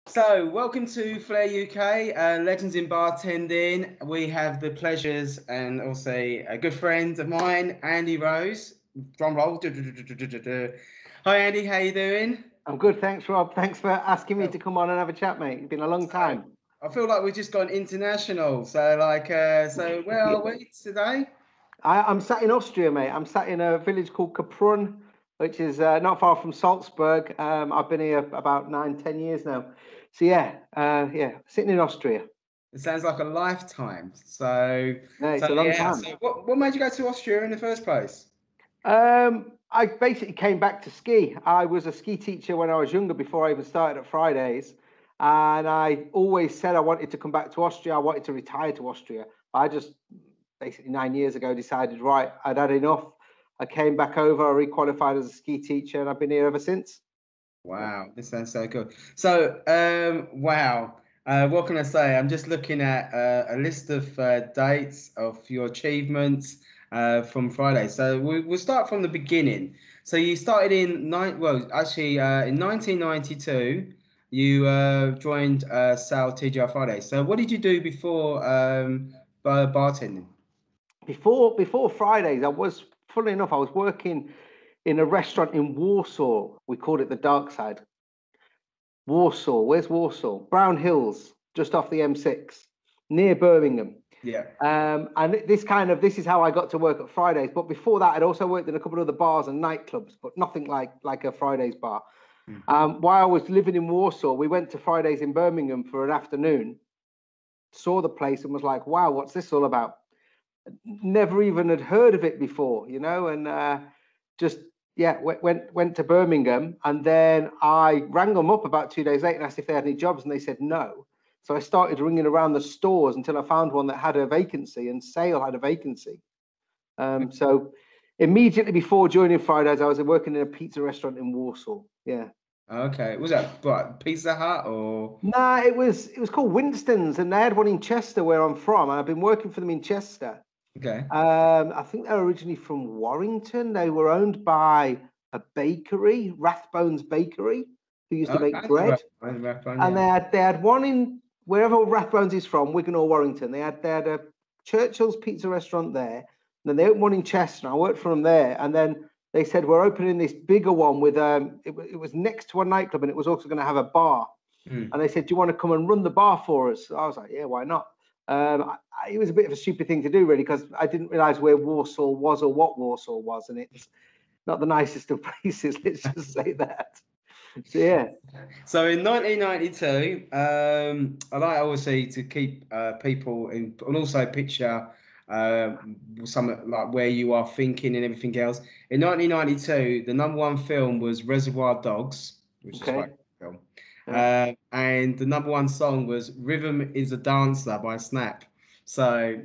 So, welcome to Flair UK, Legends in Bartending. We have the pleasures and also a good friend of mine, Andy Rose. Drum roll. Hi, Andy. How you doing? I'm good, thanks, Rob. Thanks for asking me to come on and have a chat, mate. It's been a long time. I feel like we've just gone international. So, where are we today? I'm sat in Austria, mate. I'm sat in a village called Kaprun, which is not far from Salzburg. I've been here about 9-10 years now. So sitting in Austria. It sounds like a lifetime. So, Yeah, it's a long time. So what made you go to Austria in the first place? I basically came back to ski. I was a ski teacher when I was younger, before I even started at Fridays. And I always said I wanted to come back to Austria. I wanted to retire to Austria. I just basically 9 years ago decided, right, I'd had enough. I came back over, I requalified as a ski teacher, and I've been here ever since. Wow, this sounds so good. So, wow. What can I say? I'm just looking at a list of dates of your achievements from Friday. So we'll start from the beginning. So you started in in 1992. You joined Sal TGI Friday. So what did you do before bartending? Before Fridays, funnily enough, I was working in a restaurant in Warsaw. We called it the Dark Side. Warsaw, where's Warsaw? Brown Hills, just off the M6, near Birmingham. Yeah. And this is how I got to work at Fridays. But before that, I'd also worked in a couple of other bars and nightclubs, but nothing like a Fridays bar. While I was living in Warsaw, we went to Fridays in Birmingham for an afternoon, saw the place and was like, wow, what's this all about? Never even had heard of it before, and went to Birmingham. And then I rang them up about 2 days later and asked if they had any jobs, and they said no. So I started ringing around the stores until I found one that had a vacancy, and Sale had a vacancy. So immediately before joining Fridays, I was working in a pizza restaurant in Warsaw. Yeah. Okay. Was that what, Pizza Hut or? Nah, it was called Winston's, and they had one in Chester, where I'm from, and I've been working for them in Chester. Okay. I think they're originally from Warrington. They were owned by a bakery, Rathbones Bakery, who used to make bread. Rathbone, and they had one in wherever Rathbones is from, Wigan or Warrington. They had a Churchill's pizza restaurant there. And then they opened one in Chester. I worked for them there. And then they said, we're opening this bigger one with it was next to a nightclub, and it was also going to have a bar. And they said, do you want to come and run the bar for us? So I was like, yeah, why not? It was a bit of a stupid thing to do, really, because I didn't realize where Warsaw was or what Warsaw was, and it's not the nicest of places. Let's just say that. So yeah. So in 1992, I like obviously to keep people in, and also picture some like where you are thinking and everything else. In 1992, the #1 film was Reservoir Dogs, which is quite a film. And the #1 song was Rhythm is a Dancer by Snap. So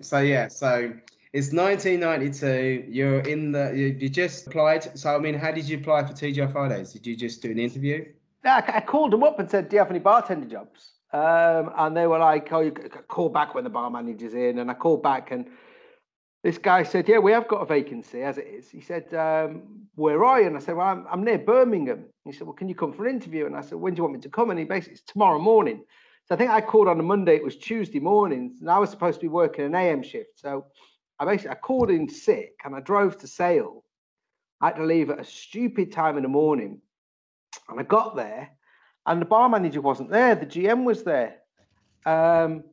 it's 1992. You just applied. So I mean, how did you apply for TGI Fridays? Did you just do an interview? I called them up and said, do you have any bartender jobs? And they were like, oh, you call back when the bar manager's in. And I called back, and this guy said, yeah, we have got a vacancy as it is. He said, where are you? And I said, well, I'm near Birmingham. He said, well, can you come for an interview? And I said, when do you want me to come? And he basically, it's tomorrow morning. So I think I called on a Monday. It was Tuesday morning, and I was supposed to be working an AM shift. So I called in sick, and I drove to Sale. I had to leave at a stupid time in the morning. And I got there, and the bar manager wasn't there. The GM was there. And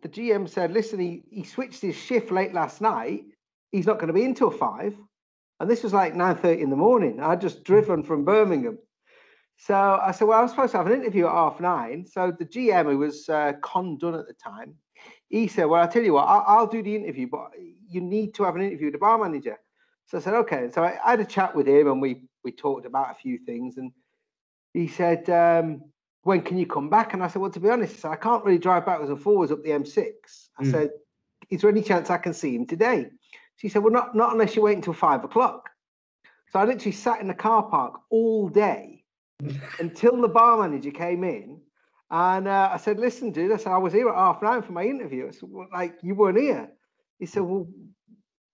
the GM said, listen, he switched his shift late last night. He's not going to be in till 5. And this was like 9:30 in the morning. I'd just driven from Birmingham. So I said, well, I was supposed to have an interview at 9:30. So the GM, who was Con Dunn at the time, he said, well, I'll tell you what, I'll do the interview, but you need to have an interview with the bar manager. So I said, okay. So I had a chat with him, and we talked about a few things. And he said, when can you come back? And I said, well, to be honest, I can't really drive backwards and forwards up the M6. I said, is there any chance I can see him today? She said, well, not unless you wait until 5 o'clock. So I literally sat in the car park all day until the bar manager came in. And I said, listen, dude, I said, I was here at 9:30 for my interview. I said, well, like, you weren't here. He said, well,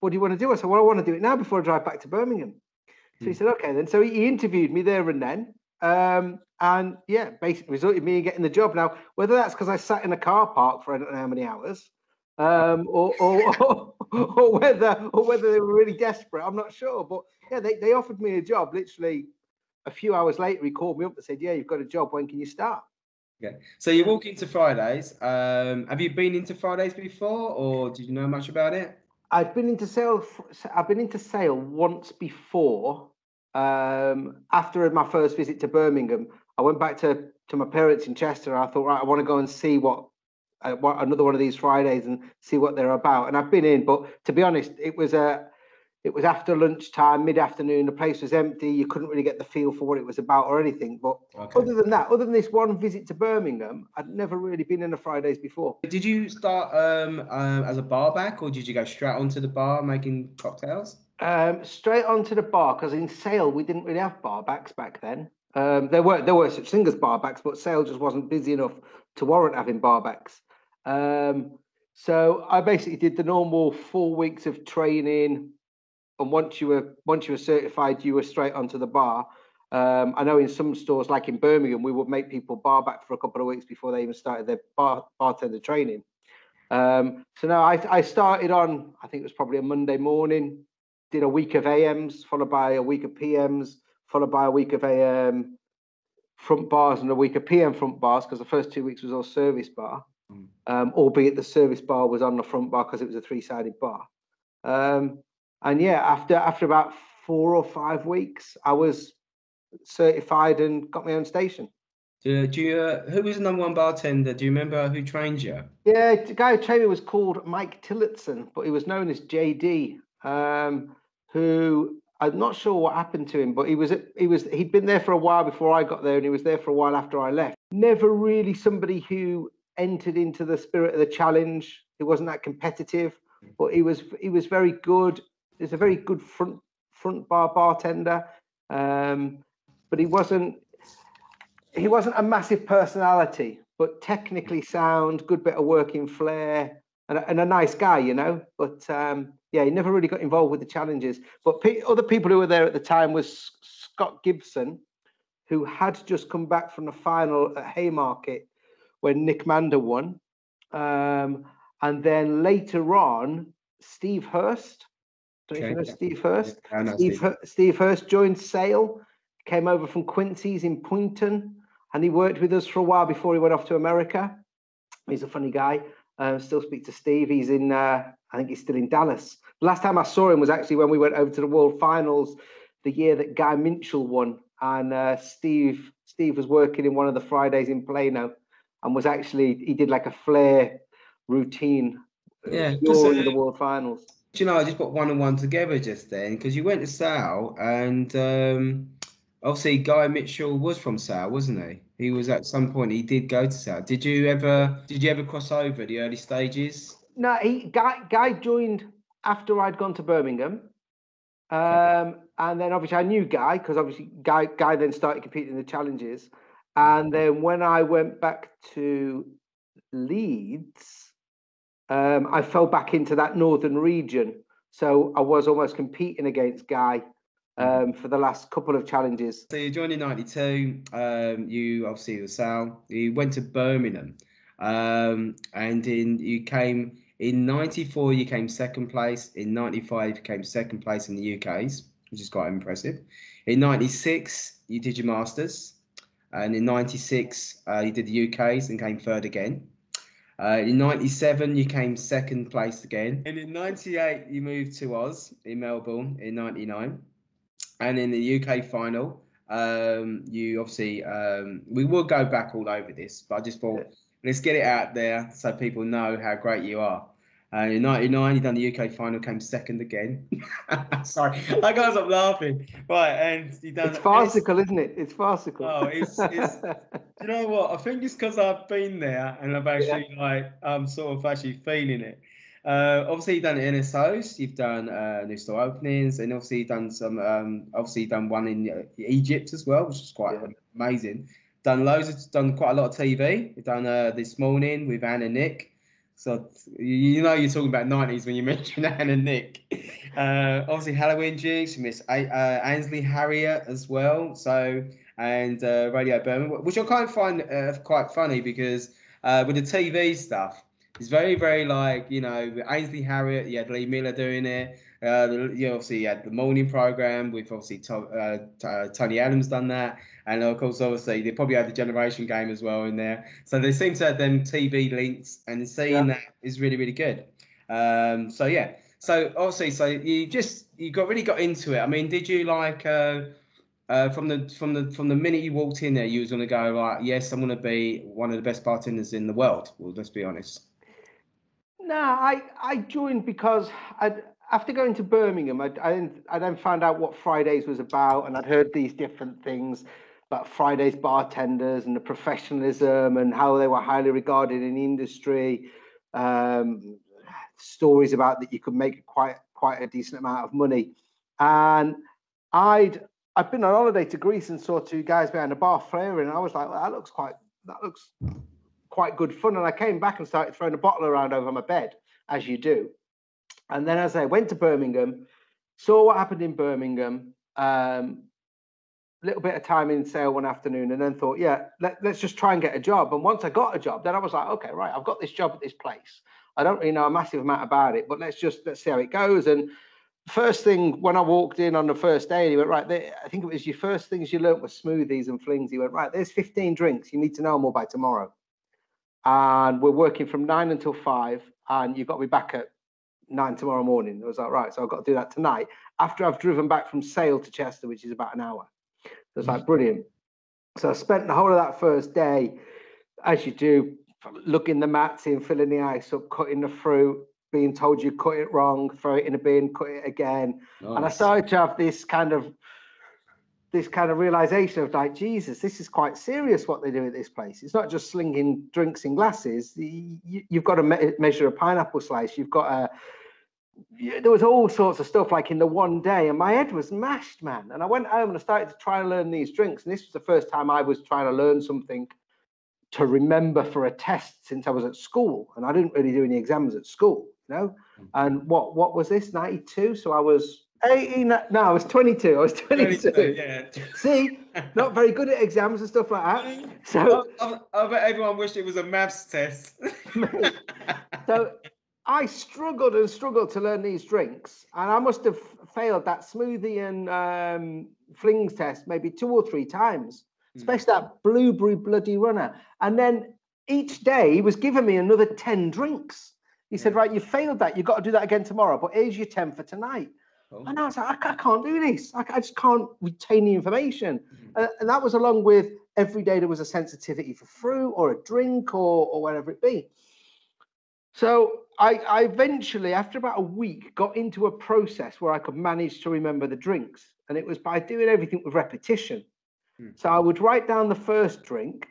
what do you want to do? I said, well, I want to do it now before I drive back to Birmingham. So he said, okay, then. So he interviewed me there and then. And yeah, basically resulted in me getting the job. Now, whether that's because I sat in a car park for I don't know how many hours, or whether they were really desperate, I'm not sure. But yeah, they offered me a job. Literally a few hours later, he called me up and said, "Yeah, you've got a job. When can you start?" Okay. So you walk into Fridays. Have you been into Fridays before, or did you know much about it? I've been into sale. I've been into sale once before. After my first visit to Birmingham, I went back to my parents in Chester. I thought, right, I want to go and see what another one of these Fridays and see what they're about. And I've been in, but to be honest, it was after lunchtime, mid-afternoon. The place was empty. You couldn't really get the feel for what it was about or anything. But other than that, other than this one visit to Birmingham, I'd never really been in a Fridays before. Did you start as a bar back, or did you go straight onto the bar making cocktails? Straight onto the bar, because in Sale we didn't really have bar backs back then. There were such things as bar backs, but Sale just wasn't busy enough to warrant having bar backs. So I basically did the normal 4 weeks of training, and once you were certified, you were straight onto the bar. I know in some stores, like in Birmingham, we would make people bar back for a couple of weeks before they even started their bartender training. So no, I started on, I think it was probably a Monday morning, did a week of AMs, followed by a week of PMs, followed by a week of AM front bars and a week of PM front bars, because the first 2 weeks was all service bar, albeit the service bar was on the front bar because it was a 3-sided bar. And yeah, after about 4 or 5 weeks, I was certified and got my own station. Who was the #1 bartender? Do you remember who trained you? Yeah, the guy who trained me was called Mike Tillotson, but he was known as JD. Who I'm not sure what happened to him, but he'd been there for a while before I got there, and he was there for a while after I left. Never really somebody who entered into the spirit of the challenge. He wasn't that competitive, but he was very good. He's a very good front bar bartender, but he wasn't a massive personality, but technically sound, good bit of work in Flair, and a nice guy, you know. But yeah, he never really got involved with the challenges. But other people who were there at the time was Scott Gibson, who had just come back from the final at Haymarket when Nick Mander won. And then later on, Steve Hurst. Don't you know Steve Hurst? Yeah, I know Steve Hurst joined Sale, came over from Quincy's in Poynton, and he worked with us for a while before he went off to America. He's a funny guy. Still speak to Steve. He's in, I think he's still in Dallas. The last time I saw him was actually when we went over to the World Finals, the year that Guy Minchell won. And Steve was working in one of the Fridays in Plano, and he did like a Flair routine during the World Finals. You know, I just put one and one together just then, because you went to Sale, and obviously Guy Mitchell was from Sale, wasn't he? He was at some point. He did go to Sale. Did you ever cross over the early stages? No, Guy joined after I'd gone to Birmingham, and then obviously I knew Guy because obviously Guy then started competing in the challenges, and then when I went back to Leeds, I fell back into that northern region, so I was almost competing against Guy for the last couple of challenges. So you joined in '92. You obviously were Sale. You went to Birmingham, and you came in '94. You came second place. In '95, you came second place in the UK's, which is quite impressive. In '96, you did your masters, and in '96, you did the UK's and came third again. In '97, you came second place again. And in '98, you moved to Oz in Melbourne in '99. And in the UK final, you obviously, we will go back all over this, but I just thought, let's get it out there so people know how great you are. In '99, you done the UK final, came second again. Sorry, I can't stop laughing. Right, and you done. It's farcical, isn't it? It's farcical. Oh, it's you know what? I think it's because I've been there and I've actually I'm sort of actually feeling it. Obviously you've done NSOs, you've done new store openings, and obviously you've done some. Obviously you've done one in Egypt as well, which is quite amazing. Done quite a lot of TV. You've done this morning with Anne and Nick. So you know you're talking about '90s when you mention Anne and Nick. Obviously Halloween Jigs, you miss Ansley, Harriot as well. So and Radio Birmingham, which I kind of find quite funny because with the TV stuff, it's very, very like, you know, with Ainsley Harriot, you had Lee Miller doing it. Obviously you had the morning program with obviously Tony Adams done that, and of course obviously they probably had the Generation Game as well in there. So they seem to have them TV links, and seeing that is really, really good. So yeah, so obviously, so you really got into it. I mean, did you like from the minute you walked in there, you was gonna go like, yes, I'm gonna be one of the best bartenders in the world? Well, let's be honest. No, I joined because after going to Birmingham, I then found out what Fridays was about, and I'd heard these different things about Fridays bartenders and the professionalism and how they were highly regarded in the industry. Stories about that you could make quite a decent amount of money, and I'd been on holiday to Greece and saw two guys behind a bar flaring, and I was like, well, that looks quite good fun. And I came back and started throwing a bottle around over my bed, as you do. And then as I went to Birmingham, saw what happened in Birmingham, little bit of time in sale one afternoon, and then thought, yeah, let's just try and get a job. And once I got a job, then I was like, okay, right, I've got this job at this place. I don't really know a massive amount about it, but let's see how it goes. And first thing, when I walked in on the first day, he went, right, I think it was your first things you learnt was smoothies and flings. He went, right, there's 15 drinks. You need to know them all by tomorrow. And we're working from 9 until 5, and you've got to be back at 9 tomorrow morning. I was like, right, so I've got to do that tonight after I've driven back from Sale to Chester, which is about an hour. So it's like, brilliant. So I spent the whole of that first day, as you do, looking the mats in, filling the ice up, cutting the fruit, being told you cut it wrong, throw it in a bin, cut it again. Nice. And I started to have this kind of realization of like, Jesus, this is quite serious what they do at this place. It's not just slinging drinks in glasses. You've got to measure a pineapple slice. You've got there was all sorts of stuff like in the one day, and my head was mashed, man. And I went home and I started to try and learn these drinks. And this was the first time I was trying to learn something to remember for a test since I was at school. And I didn't really do any exams at school, you know? And what was this, 92? So I was 18, no, I was 22. I was 22. Yeah. See, not very good at exams and stuff like that. So I bet everyone wished it was a maths test. So I struggled to learn these drinks, and I must have failed that smoothie and flings test maybe 2 or 3 times, especially that blueberry bloody runner. And then each day he was giving me another 10 drinks. He said, right, you failed that. You've got to do that again tomorrow, but here's your 10 for tonight. Oh. And I was like, I can't do this. I just can't retain the information. And that was along with every day there was a sensitivity for fruit or a drink or whatever it be. So I eventually, after about a week, got into a process where I could manage to remember the drinks. And it was by doing everything with repetition. So I would write down the first drink,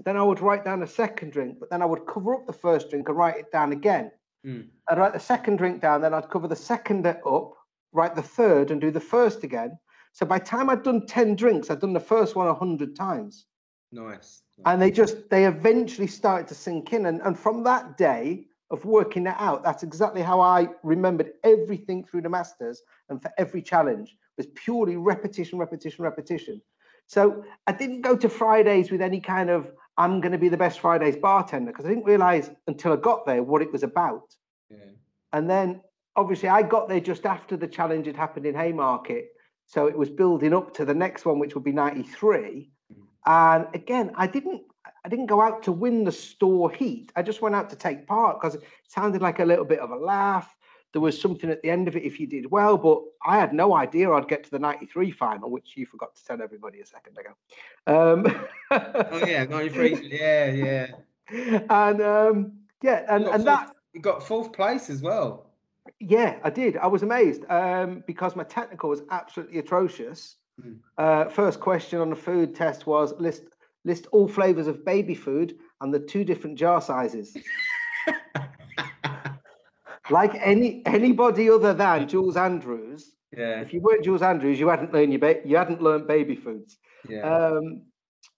then I would write down the second drink, but then I would cover up the first drink and write it down again. I'd write the second drink down, then I'd cover the second up, write the third and do the first again. So by the time I'd done 10 drinks, I'd done the first one 100 times. Nice. And they eventually started to sink in. And from that day of working it out, that's exactly how I remembered everything through the Masters and for every challenge was purely repetition, repetition, repetition. So I didn't go to Fridays with any kind of, I'm going to be the best Fridays bartender, because I didn't realize until I got there what it was about. Yeah. And then obviously I got there just after the challenge had happened in Haymarket. So it was building up to the next one, which would be 93. And again, I didn't go out to win the store heat. I just went out to take part because it sounded like a little bit of a laugh. There was something at the end of it if you did well, but I had no idea I'd get to the 93 final, which you forgot to tell everybody a second ago. Oh yeah, 93. Yeah. And and that you got 4th place as well. Yeah, I did. I was amazed because my technical was absolutely atrocious. First question on the food test was list all flavors of baby food and the 2 different jar sizes. Like anybody other than Jules Andrews. Yeah. If you weren't Jules Andrews, you hadn't learned baby foods. Yeah.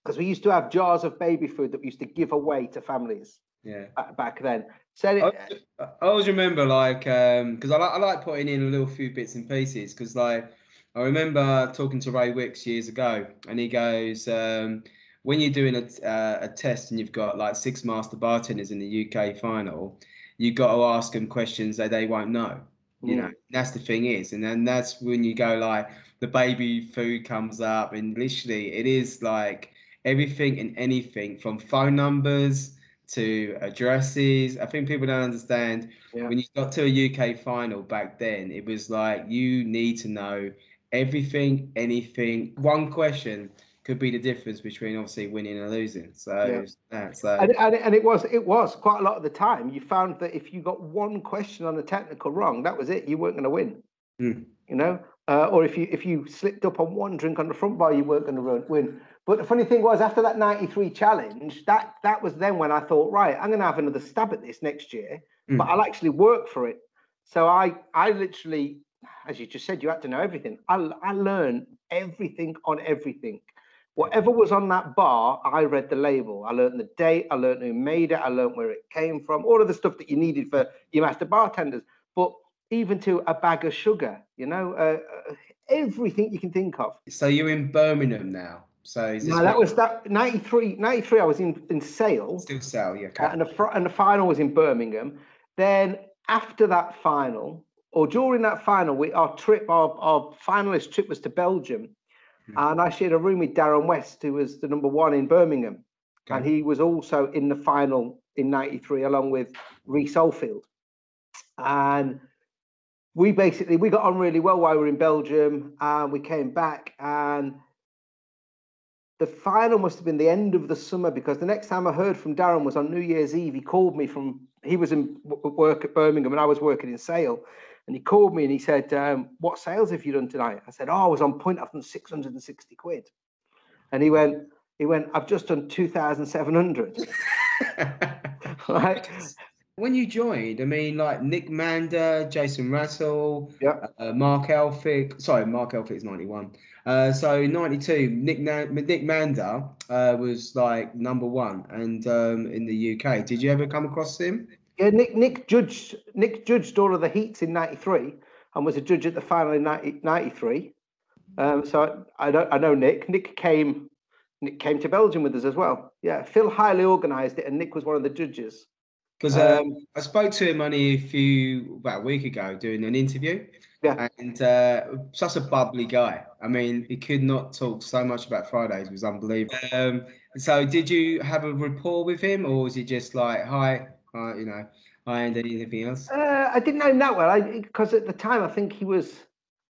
Because we used to have jars of baby food that we used to give away to families. Yeah. Back then. So I always remember, like, because I like putting in a little few bits and pieces, because like I remember talking to Ray Wicks years ago, and he goes, when you're doing a test and you've got like 6 master bartenders in the UK final, you've got to ask them questions that they won't know. You know, that's the thing is, and then that's when you go like the baby food comes up, and literally it is like everything and anything from phone numbers to addresses. I think people don't understand when you got to a UK final back then, it was like you need to know everything, anything. One question could be the difference between obviously winning and losing. So that's and it was quite a lot of the time. You found that if you got one question on the technical wrong, that was it. You weren't going to win. You know, or if you slipped up on one drink on the front bar, you weren't going to win. But the funny thing was, after that 93 challenge, that was then when I thought, right, I'm going to have another stab at this next year, but I'll actually work for it. So I literally, as you just said, you had to know everything. I learned everything on everything. Whatever was on that bar, I read the label. I learned the date. I learned who made it. I learned where it came from. All of the stuff that you needed for your master bartenders. But even to a bag of sugar, you know, everything you can think of. So you're in Birmingham now. So is this no, that was that 93. 93. I was in Sale. Still Sale, yeah. Okay. And the final was in Birmingham. Then after that final, or during that final, our finalist trip was to Belgium. And I shared a room with Darren West, who was the #1 in Birmingham. Okay. And he was also in the final in 93, along with Rhys Oldfield. And we got on really well while we were in Belgium. And we came back, and the final must have been the end of the summer, because the next time I heard from Darren was on New Year's Eve. He called me he was in work at Birmingham and I was working in Sale. And he called me and he said, what sales have you done tonight? I said, I was on point. I've done 660 quid. And he went, I've just done 2,700. Right. When you joined, I mean, like Nick Mander, Jason Russell, Mark Elphick. Sorry, Mark Elphick is 91. So 92, Nick Mander was like #1 and in the UK. Did you ever come across him? Yeah, Nick judged all of the heats in 93 and was a judge at the final in 93. So I know Nick. Nick came to Belgium with us as well. Yeah, Phil highly organised it, and Nick was one of the judges. Because I spoke to him only about a week ago doing an interview. Yeah, and such a bubbly guy. I mean, he could not talk so much about Fridays. It was unbelievable. So did you have a rapport with him, or was it just like, hi, you know, hi, and anything else? I didn't know him that well, because at the time I think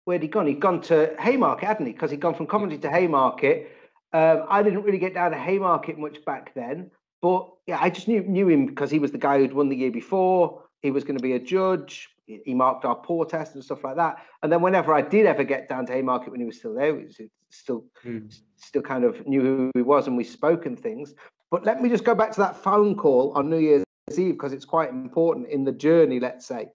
where'd he gone? He'd gone to Haymarket, hadn't he? Because he'd gone from Coventry to Haymarket. I didn't really get down to Haymarket much back then, but yeah, I just knew him because he was the guy who'd won the year before. He was going to be a judge. He marked our pour test and stuff like that. And then whenever I did ever get down to Haymarket when he was still there, it still kind of knew who he was, and we spoke and things. But let me just go back to that phone call on New Year's Eve, because it's quite important in the journey, let's say.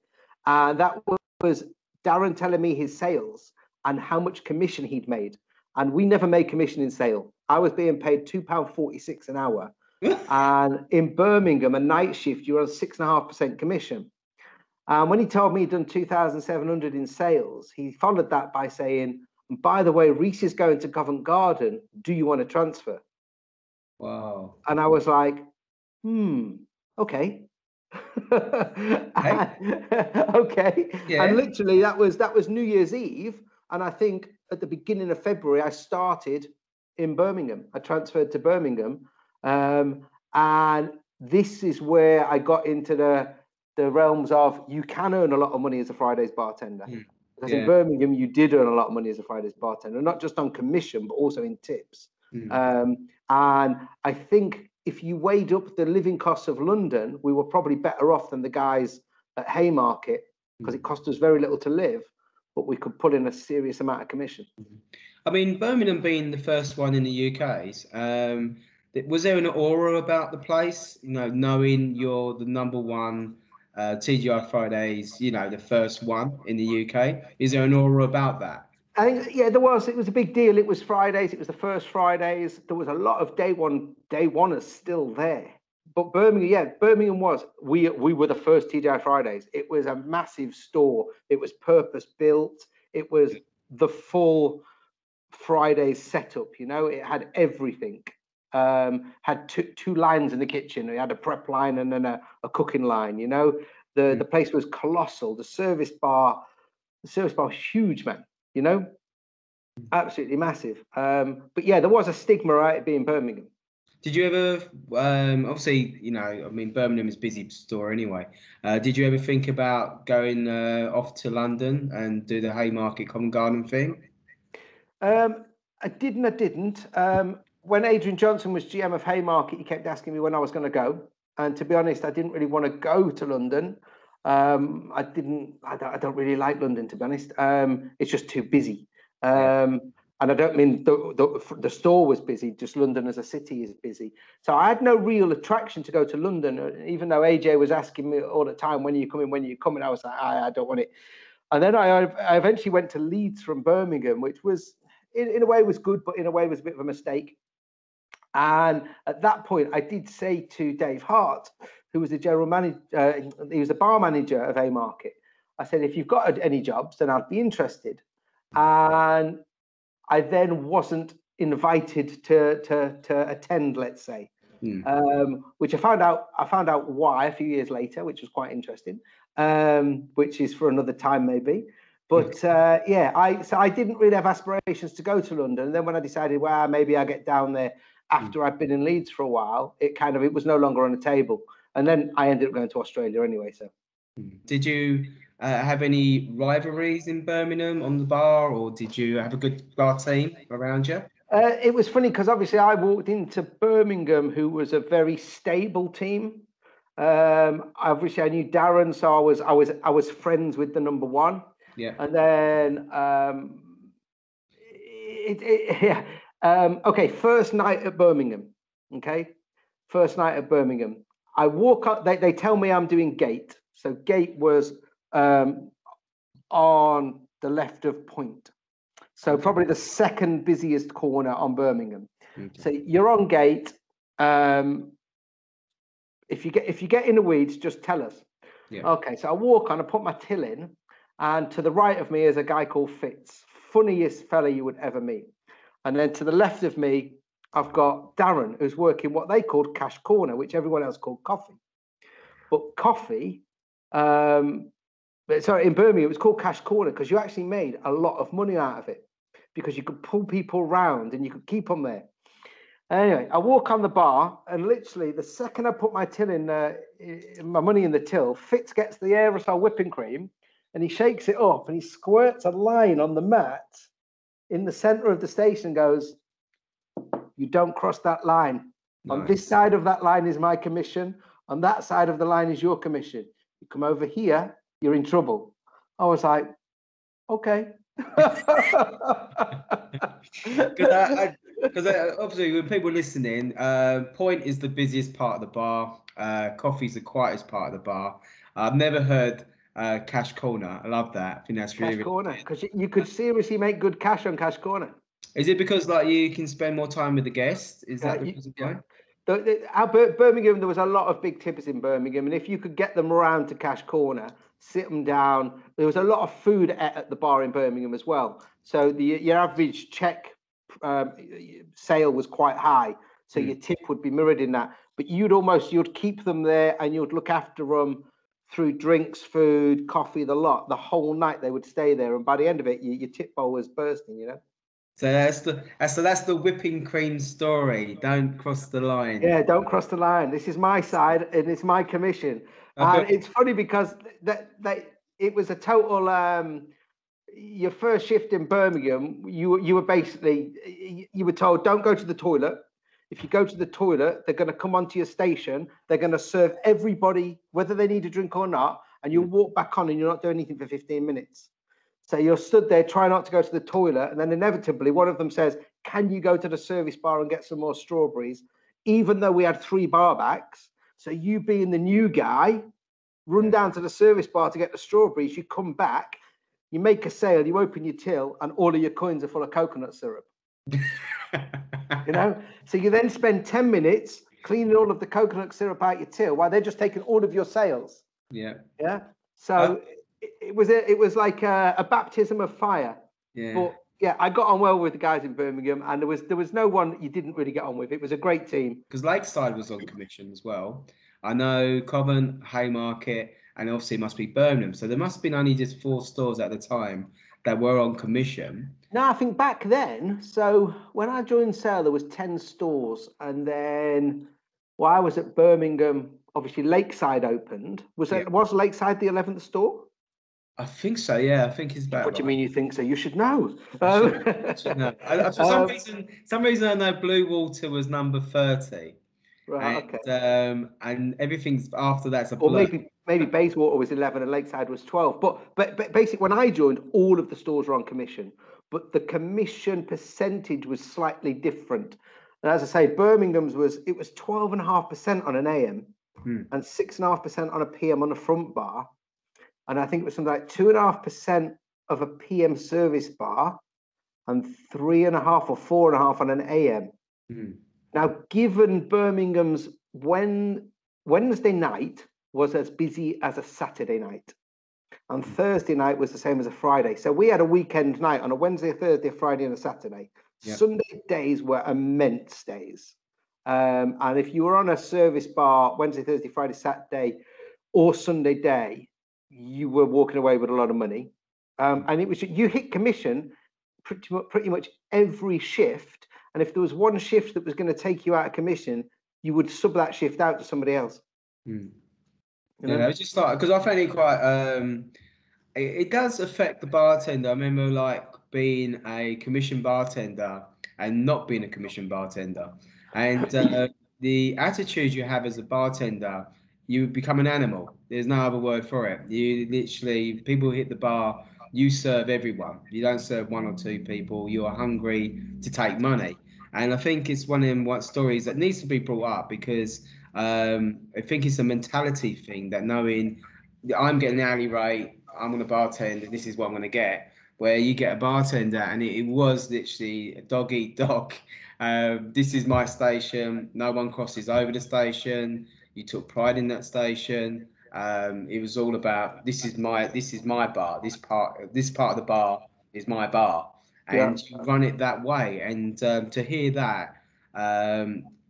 That was Darren telling me his sales and how much commission he'd made. And we never made commission in Sale. I was being paid £2.46 an hour. And in Birmingham, a night shift, you were on 6.5% commission. And when he told me he'd done 2,700 in sales, he followed that by saying, by the way, Rhys is going to Covent Garden. Do you want to transfer? Wow. And I was like, okay. Okay. Yeah. And literally that was New Year's Eve. And I think at the beginning of February, I started in Birmingham. I transferred to Birmingham. And this is where I got into the realms of, you can earn a lot of money as a Fridays bartender. Because in Birmingham, you did earn a lot of money as a Fridays bartender, not just on commission, but also in tips. And I think if you weighed up the living costs of London, we were probably better off than the guys at Haymarket, because it cost us very little to live, but we could put in a serious amount of commission. I mean, Birmingham being the first one in the UK's, was there an aura about the place? You know, knowing you're the #1 TGI Fridays, you know, the first one in the UK. Is there an aura about that? I think, yeah, there was. It was a big deal. It was Fridays. It was the first Fridays. There was a lot of day oneers still there. But Birmingham was. We were the first TGI Fridays. It was a massive store. It was purpose built. It was the full Friday setup. You know, it had everything. Had two lines in the kitchen. It had a prep line and then a cooking line. You know, the place was colossal. The service bar was huge, man. You know, absolutely massive. But yeah, there was a stigma, right, it being Birmingham. Did you ever, obviously, you know, I mean, Birmingham is a busy store anyway. Did you ever think about going off to London and do the Haymarket Covent Garden thing? I didn't. When Adrian Johnson was GM of Haymarket, he kept asking me when I was going to go. And to be honest, I didn't really want to go to London. I don't really like London, to be honest. It's just too busy. And I don't mean the store was busy, just London as a city is busy. So I had no real attraction to go to London, even though AJ was asking me all the time, when are you coming? I was like, I don't want it. And then I eventually went to Leeds from Birmingham, which was, in a way was good, but in a way was a bit of a mistake. And at that point, I did say to Dave Hart, who was the general manager, he was the bar manager of Haymarket. I said, if you've got any jobs, then I'd be interested. And I then wasn't invited to attend, let's say, which I found out why a few years later, which was quite interesting, which is for another time maybe. But I didn't really have aspirations to go to London. And then when I decided, well, maybe I'll get down there after I'd been in Leeds for a while, it was no longer on the table. And then I ended up going to Australia anyway. So, did you have any rivalries in Birmingham on the bar, or did you have a good bar team around you? It was funny because obviously I walked into Birmingham, who was a very stable team. Obviously I knew Darren, so I was friends with the number one. Yeah. And then okay, first night at Birmingham. Okay, first night at Birmingham. I walk up. They tell me I'm doing gate. So gate was on the left of Point. So probably the second busiest corner on Birmingham. Okay. So you're on gate. If you get in the weeds, just tell us. Yeah. Okay. So I walk on. I put my till in, and to the right of me is a guy called Fitz, funniest fella you would ever meet. And then to the left of me, I've got Darren, who's working what they called cash corner, which everyone else called coffee. But coffee, sorry, in Birmingham, it was called cash corner because you actually made a lot of money out of it because you could pull people around and you could keep them there. Anyway, I walk on the bar and literally the second I put my till in, my money in the till, Fitz gets the aerosol whipping cream and he shakes it up and he squirts a line on the mat in the center of the station and goes, you don't cross that line. Nice. On this side of that line is my commission. On that side of the line is your commission. You come over here, you're in trouble. I was like, okay. Because obviously when people are listening, Point is the busiest part of the bar. Coffee's the quietest part of the bar. I've never heard cash corner. I love that. I think that's really cash corner, because you could seriously make good cash on cash corner. Is it because like you can spend more time with the guests? Is that because of why? Birmingham, there was a lot of big tippers in Birmingham, and if you could get them around to cash corner, sit them down, there was a lot of food at the bar in Birmingham as well. So your average check sale was quite high, so your tip would be mirrored in that. But you'd keep them there, and you'd look after them through drinks, food, coffee, the whole night they would stay there, and by the end of it, your tip bowl was bursting, you know. So that's the whipping cream story. Don't cross the line. Yeah, don't cross the line. This is my side, and it's my commission. And it's funny because it was a total. Your first shift in Birmingham, you were basically you were told don't go to the toilet. If you go to the toilet, they're going to come onto your station. They're going to serve everybody, whether they need a drink or not, and you'll walk back on, and you're not doing anything for 15 minutes. So you're stood there, try not to go to the toilet, and then inevitably one of them says, can you go to the service bar and get some more strawberries? Even though we had 3 bar backs. So you being the new guy, run down to the service bar to get the strawberries, you come back, you make a sale, you open your till, and all of your coins are full of coconut syrup. You know? So you then spend 10 minutes cleaning all of the coconut syrup out your till while they're just taking all of your sales. Yeah. Yeah. So it was like a baptism of fire. Yeah. But yeah, I got on well with the guys in Birmingham, and there was no one that you didn't really get on with. It was a great team. Because Lakeside was on commission as well. I know Covent, Haymarket, and obviously it must be Birmingham. So there must have been only just 4 stores at the time that were on commission. No, I think back then. So when I joined Sale, there was 10 stores, and then while I was at Birmingham, obviously Lakeside opened. Was Lakeside the 11th store? I think so. Yeah, I think it's about What do you right. mean you think so? You should know. I should know. For some reason, I know Blue Water was number 30. Right. And Okay. and everything's after that's a Or blur. maybe Bayswater was 11 and Lakeside was 12. But basically, when I joined, all of the stores were on commission, but the commission percentage was slightly different. And as I say, Birmingham's was 12.5% on an AM and 6.5% on a PM on a front bar, and I think it was something like 2.5% of a PM service bar, and 3.5 or 4.5 on an AM. Now, given Birmingham's Wednesday night was as busy as a Saturday night, and Thursday night was the same as a Friday. So we had a weekend night on a Wednesday, a Thursday, a Friday, and a Saturday. Yeah. Sunday days were immense days. And if you were on a service bar Wednesday, Thursday, Friday, Saturday, or Sunday day, you were walking away with a lot of money. And it was you hit commission pretty much every shift. And if there was one shift that was going to take you out of commission, you would sub that shift out to somebody else. Yeah, it's just like, because I find it quite it does affect the bartender. I remember like being a commission bartender and not being a commission bartender, and the attitude you have as a bartender, you become an animal. There's no other word for it. You literally, people hit the bar, you serve everyone. You don't serve 1 or 2 people. You are hungry to take money, and I think it's one of them stories that needs to be brought up, because I think it's a mentality thing, that knowing I'm getting an hourly rate, I'm going to bartend, and this is what I'm going to get. Where you get a bartender, and it was literally a dog eat dog. This is my station. No one crosses over the station. You took pride in that station. It was all about, this is my bar. This part of the bar is my bar, and you run it that way. And to hear that,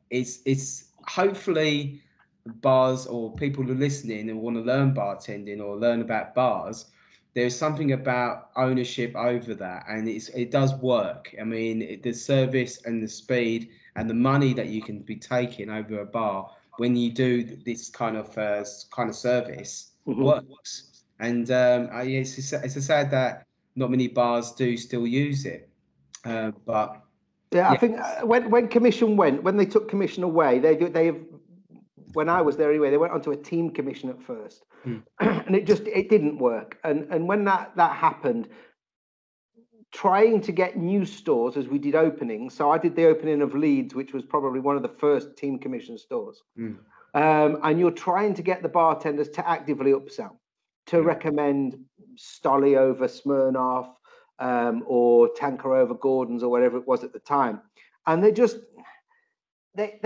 it's hopefully bars, or people who are listening and want to learn bartending or learn about bars, there's something about ownership over that, and it does work. I mean, the service and the speed and the money that you can be taking over a bar when you do this kind of service works. And it's a sad that not many bars do still use it, but yeah, I think when commission when they took commission away, they when I was there anyway, they went onto a team commission at first, and it didn't work. And when that happened, trying to get new stores as we did openings. So I did the opening of Leeds, which was probably one of the first team commission stores. And you're trying to get the bartenders to actively upsell, to recommend Stolly over Smirnoff, or Tanker over Gordon's, or whatever it was at the time. And they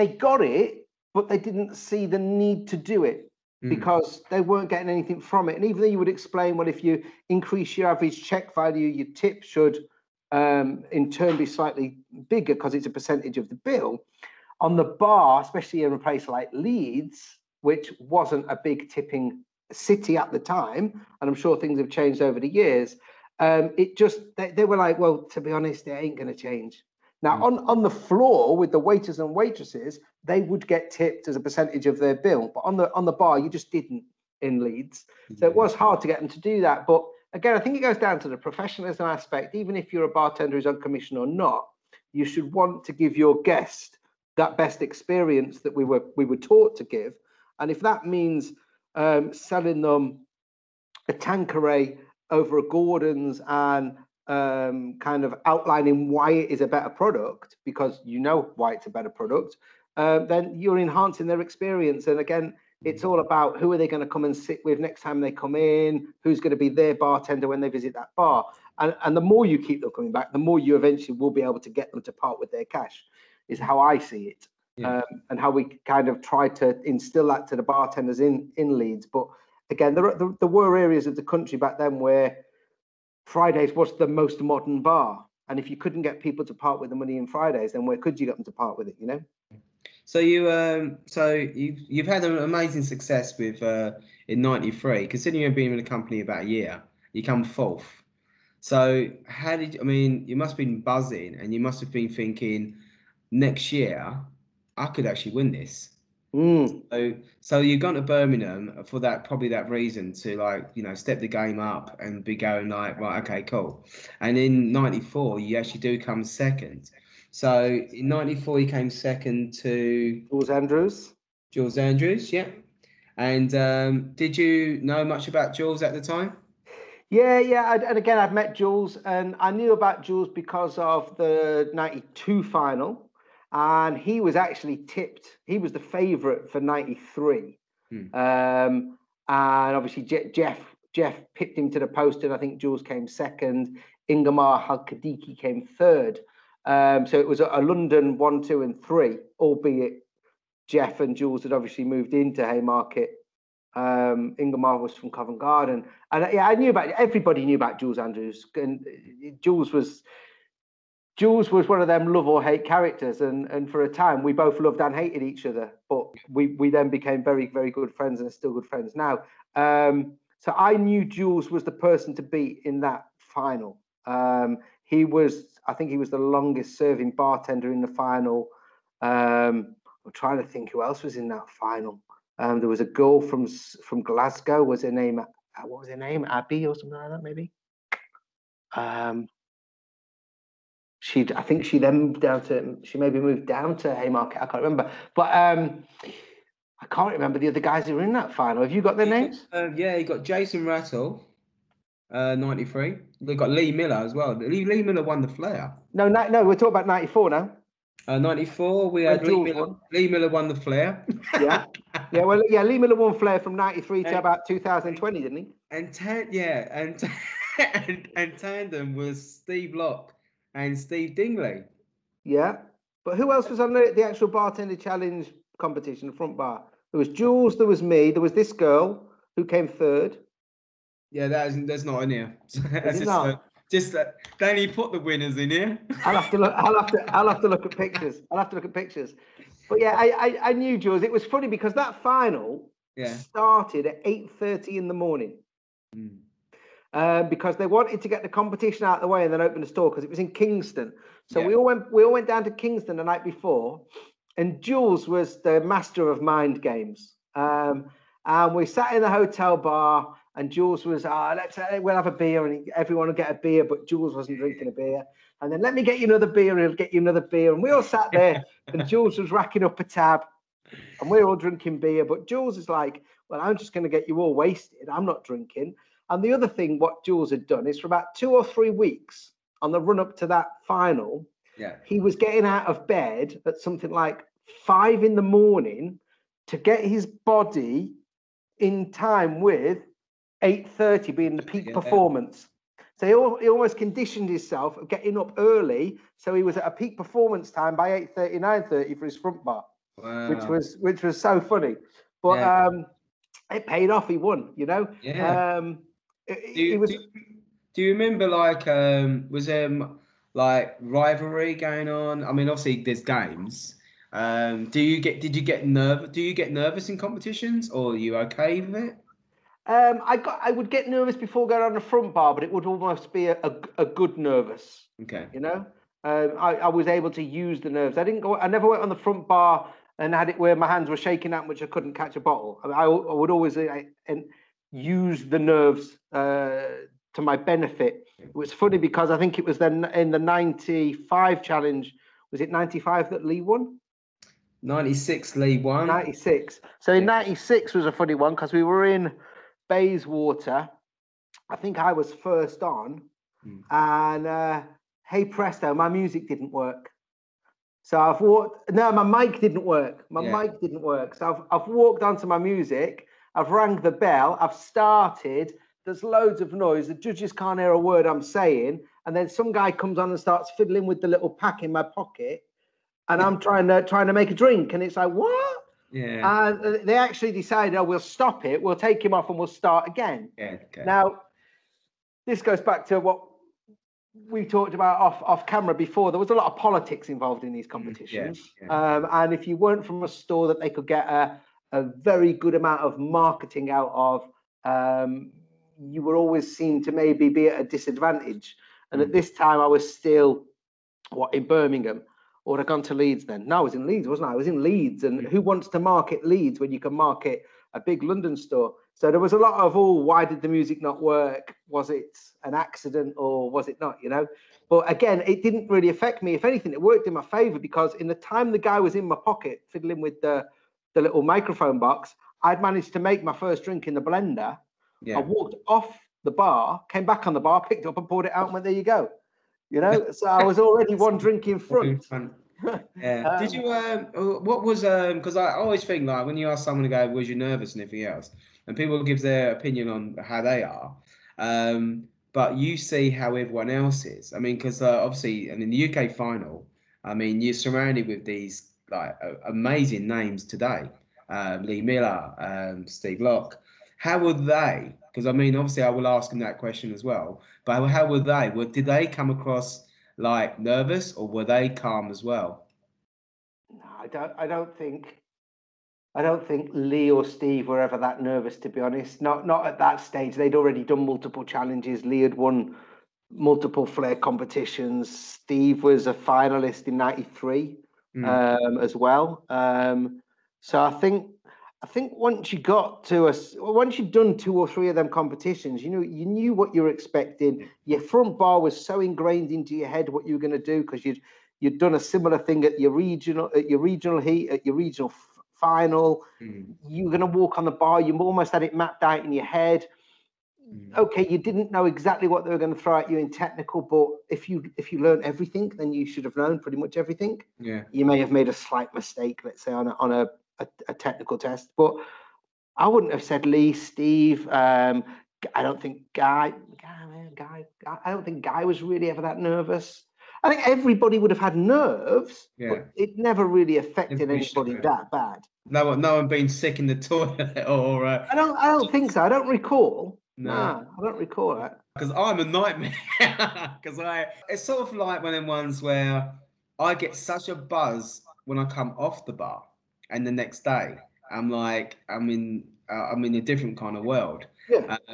got it, but they didn't see the need to do it, because they weren't getting anything from it. And even though you would explain, well, if you increase your average check value, your tip should in turn be slightly bigger because it's a percentage of the bill. On the bar, especially in a place like Leeds, which wasn't a big tipping city at the time, and I'm sure things have changed over the years, they were like, well, to be honest, it ain't going to change. Now, on the floor with the waiters and waitresses, they would get tipped as a percentage of their bill. But on the bar, you just didn't in Leeds. So it was hard to get them to do that. But again, I think it goes down to the professionalism aspect. Even if you're a bartender who's on commission or not, you should want to give your guest that best experience that we were taught to give. And if that means selling them a Tanqueray over a Gordon's, and kind of outlining why it is a better product, because you know why it's a better product, then you're enhancing their experience. And again, it's all about who are they going to come and sit with next time they come in, who's going to be their bartender when they visit that bar. And the more you keep them coming back, the more you eventually will be able to get them to part with their cash, is how I see it. And how we kind of try to instill that to the bartenders in Leeds. But again, there were areas of the country back then where Fridays was the most modern bar. And if you couldn't get people to part with the money in Fridays, then where could you get them to part with it, you know? So you've had an amazing success with in '93. Considering you've been in the company about a year, you come fourth. So I mean, you must have been buzzing, and you must have been thinking, next year I could actually win this. So you've gone to Birmingham for probably that reason, to like, step the game up and be going like, right, okay, cool. And in '94 you actually do come second. So in '94 you came second to Jules Andrews, yeah. And did you know much about Jules at the time? Yeah. And again, I've met Jules, and I knew about Jules because of the '92 final. And he was actually tipped. He was the favourite for '93. And obviously Jeff picked him to the post, and I think Jules came second. Ingemar Halkadiki came third. So it was a London 1, 2, and 3, albeit Jeff and Jules had obviously moved into Haymarket. Ingemar was from Covent Garden, and yeah, everybody knew about Jules Andrews, and Jules was one of them love or hate characters, and for a time we both loved and hated each other, but we then became very, very good friends, and are still good friends now. So I knew Jules was the person to beat in that final. I think he was the longest serving bartender in the final. I'm trying to think who else was in that final. There was a girl from Glasgow. What was her name? Abby or something like that, maybe. I think she then maybe moved down to Haymarket. I can't remember, but I can't remember the other guys who were in that final. Have you got their names? Yeah, you got Jason Rattle, '93. We've got Lee Miller as well. Lee Miller won the Flair. No, we're talking about '94 now. '94, we had Lee Miller won the Flair. Yeah. Well, yeah, Lee Miller won Flair from '93 to about 2020, didn't he? And tandem was Steve Locke and Steve Dingley. Yeah, but who else was on the actual bartender challenge competition, the front bar? There was Jules, there was me, there was this girl who came third. Yeah, that's not in here. Is it not? They only put the winners in here. I'll have to look at pictures. But yeah, I knew Jules. It was funny because that final started at 8:30 in the morning. Because they wanted to get the competition out of the way and then open the store, because it was in Kingston. So we all went down to Kingston the night before, and Jules was the master of mind games. And we sat in the hotel bar, and Jules was, we'll have a beer, and everyone will get a beer, but Jules wasn't drinking a beer. And then, let me get you another beer, and he'll get you another beer. And we all sat there, and Jules was racking up a tab, and we're all drinking beer. But Jules is like, well, I'm just going to get you all wasted. I'm not drinking. And the other thing, what Jules had done is, for about 2 or 3 weeks on the run up to that final, he was getting out of bed at something like 5 in the morning to get his body in time with 8:30 being the peak performance. So he almost conditioned himself of getting up early, so he was at a peak performance time by 8:30, 9:30 for his front bar, which was so funny. But it paid off. He won, you know. Do you remember, like, was there like rivalry going on? I mean, obviously there's games. Did you get nervous in competitions, or are you okay with it? I would get nervous before going on the front bar, but it would almost be a good nervous. Okay. You know, I was able to use the nerves. I never went on the front bar and had it where my hands were shaking that much I couldn't catch a bottle. I would always use the nerves to my benefit. It was funny because I think it was then in the '95 challenge. Was it '95 that Lee won? '96 Lee won. '96. So in '96 was a funny one because we were in Bayswater. I think I was first on, and hey presto, my music didn't work. So my mic didn't work. Mic didn't work. So I've walked onto my music. I've rang the bell. I've started. There's loads of noise. The judges can't hear a word I'm saying. And then some guy comes on and starts fiddling with the little pack in my pocket. And I'm trying to make a drink. And it's like, what? Yeah. And they actually decided, we'll stop it. We'll take him off and we'll start again. Yeah. Okay. Now, this goes back to what we talked about off camera before. There was a lot of politics involved in these competitions. And if you weren't from a store that they could get a very good amount of marketing out of, you were always seen to maybe be at a disadvantage. And at this time, I was still, in Birmingham? Or had I gone to Leeds then? No, I was in Leeds, wasn't I? I was in Leeds. And who wants to market Leeds when you can market a big London store? So there was a lot of, why did the music not work? Was it an accident or was it not, But again, it didn't really affect me. If anything, it worked in my favor, because in the time the guy was in my pocket fiddling with the little microphone box, I'd managed to make my first drink in the blender. I walked off the bar, came back on the bar, picked it up and poured it out and went, there you go. So I was already one drink in front. Yeah. Did you, what was, because I always think, like, when you ask someone to go, was you nervous and everything else, and people give their opinion on how they are, but you see how everyone else is. I mean, because obviously, and in the UK final, I mean, you're surrounded with these like amazing names today. Lee Miller, Steve Locke. How were they? Because I mean, obviously, I will ask them that question as well. But how were they? Did they come across like nervous, or were they calm as well? No, I don't think Lee or Steve were ever that nervous, to be honest. Not at that stage. They'd already done multiple challenges. Lee had won multiple Flair competitions. Steve was a finalist in '93 as well. So I think once you got to once you'd done 2 or 3 of them competitions, you knew what you were expecting. Your front bar was so ingrained into your head what you were going to do, because you'd done a similar thing at your regional heat, at your regional final. You were going to walk on the bar. You almost had it mapped out in your head. Okay, you didn't know exactly what they were going to throw at you in technical, but if you learned everything, then you should have known pretty much everything. You may have made a slight mistake, let's say on a technical test, but I wouldn't have said Lee, Steve. I don't think Guy. I don't think Guy was really ever that nervous. I think everybody would have had nerves, but it never really affected anybody that bad. No one being sick in the toilet, or I don't think so. I don't recall. No, I don't recall that. Because I'm a nightmare. Because it's sort of like one of them ones where I get such a buzz when I come off the bar, and the next day I'm like I'm in a different kind of world.